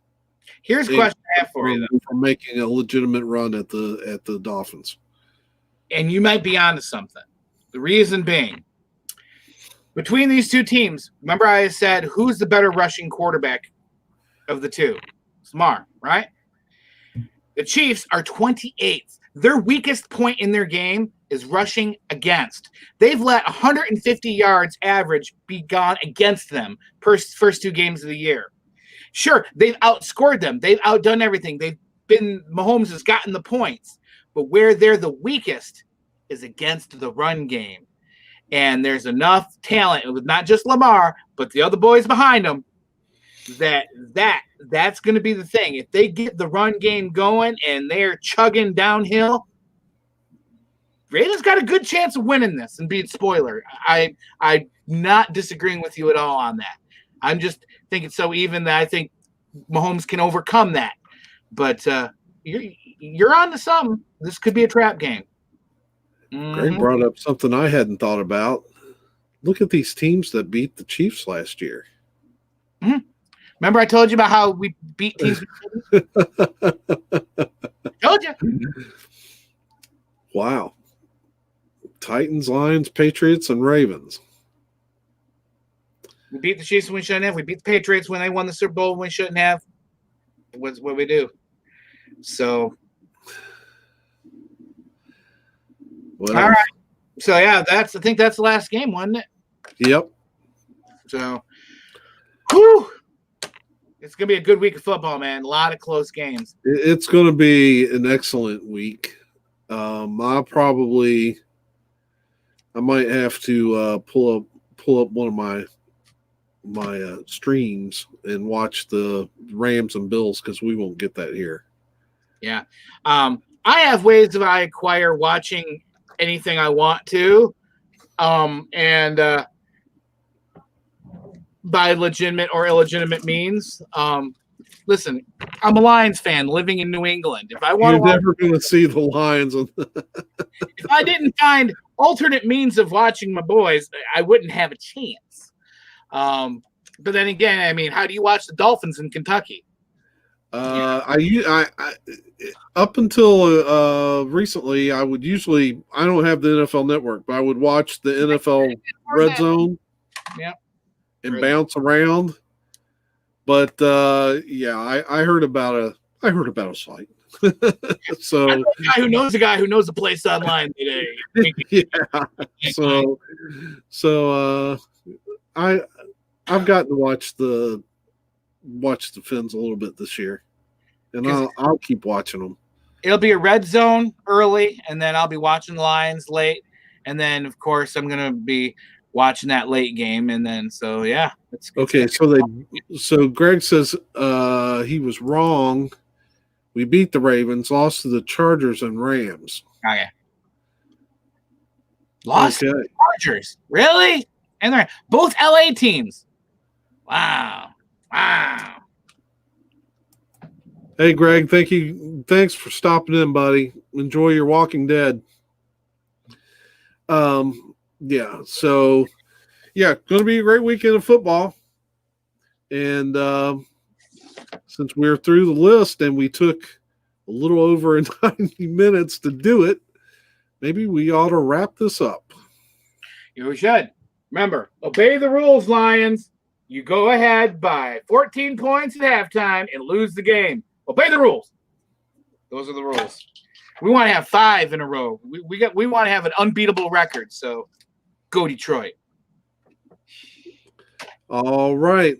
Here's a question I have for you, though. For making a legitimate run at the Dolphins. And you might be onto something. The reason being, between these two teams, remember I said who's the better rushing quarterback of the two? It's Lamar, right? The Chiefs are 28th. Their weakest point in their game is rushing against. They've let 150 yards average be gone against them first 2 games of the year. Sure, they've outscored them. They've outdone everything. Mahomes has gotten the points. But where they're the weakest is against the run game. And there's enough talent with not just Lamar, but the other boys behind them that's going to be the thing. If they get the run game going and they're chugging downhill, Ravens got a good chance of winning this and being spoiler. I'm not disagreeing with you at all on that. I'm just thinking so even that I think Mahomes can overcome that. But you're on to something. This could be a trap game. Greg brought up something I hadn't thought about. Look at these teams that beat the Chiefs last year. Mm-hmm. Remember I told you about how we beat teams? Told you. Wow. Titans, Lions, Patriots, and Ravens. We beat the Chiefs when we shouldn't have. We beat the Patriots when they won the Super Bowl when we shouldn't have. What's what we do. So, all right. So yeah, I think that's the last game, wasn't it? Yep. So, whew, it's gonna be a good week of football, man. A lot of close games. It's going to be an excellent week. I might have to pull up one of my streams and watch the Rams and Bills because we won't get that here. Yeah. I have ways that I acquire watching anything I want to. And by legitimate or illegitimate means. Listen, I'm a Lions fan living in New England. If I want You're never going to see the Lions. If I didn't find alternate means of watching my boys, I wouldn't have a chance. But then again, I mean, how do you watch the Dolphins in Kentucky? I up until recently, I don't have the NFL Network, but I would watch the NFL Red Zone, and bounce around. But I heard about a site. So a guy who knows a guy who knows the place online today. Yeah. So I've gotten to watch the Fins a little bit this year, and I'll keep watching them. It'll be a Red Zone early, and then I'll be watching the Lions late, and then of course I'm gonna be watching that late game, and then so yeah. Okay, so Greg says he was wrong. We beat the Ravens, lost to the Chargers and Rams. Okay. Lost to the Chargers, really? And they're both LA teams. Wow. Hey, Greg, thanks for stopping in, buddy. Enjoy your Walking Dead. Going to be a great weekend of football. And since we're through the list and we took a little over 90 minutes to do it, maybe we ought to wrap this up. You should. Remember, obey the rules, Lions. You go ahead by 14 points at halftime and lose the game. Obey the rules. Those are the rules. We want to have 5 in a row. We want to have an unbeatable record. So go Detroit. All right.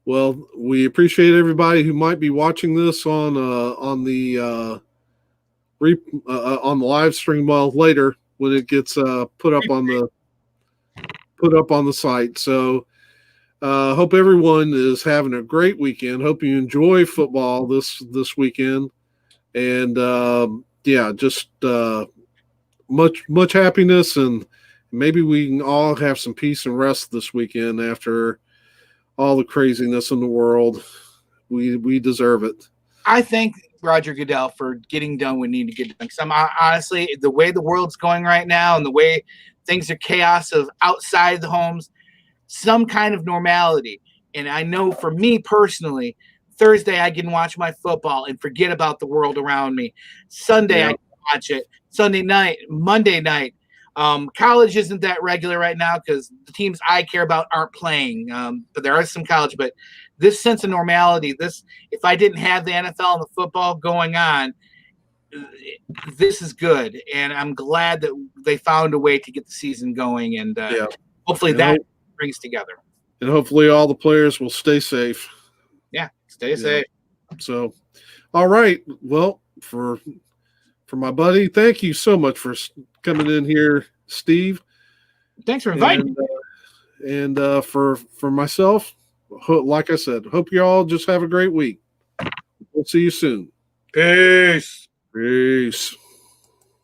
Well, we appreciate everybody who might be watching this on the live stream later when it gets put up on the site. So hope everyone is having a great weekend. Hope you enjoy football this weekend, and just much happiness, and maybe we can all have some peace and rest this weekend after all the craziness in the world. We deserve it. I thank Roger Goodell for getting done what needed to get done. Because honestly, the way the world's going right now and the way things are chaos of outside the homes, some kind of normality. And I know for me personally, Thursday I can watch my football and forget about the world around me. Sunday I can watch it. Sunday night, Monday night. College isn't that regular right now because the teams I care about aren't playing. But there are some college. But this sense of normality, if I didn't have the NFL and the football going on, this is good. And I'm glad that they found a way to get the season going. And hopefully that brings together. And hopefully all the players will stay safe. Yeah, stay safe. So, all right. Well, for my buddy, thank you so much for coming in here, Steve. Thanks for inviting me. And for myself, like I said, hope you all just have a great week. We'll see you soon. Peace. Peace.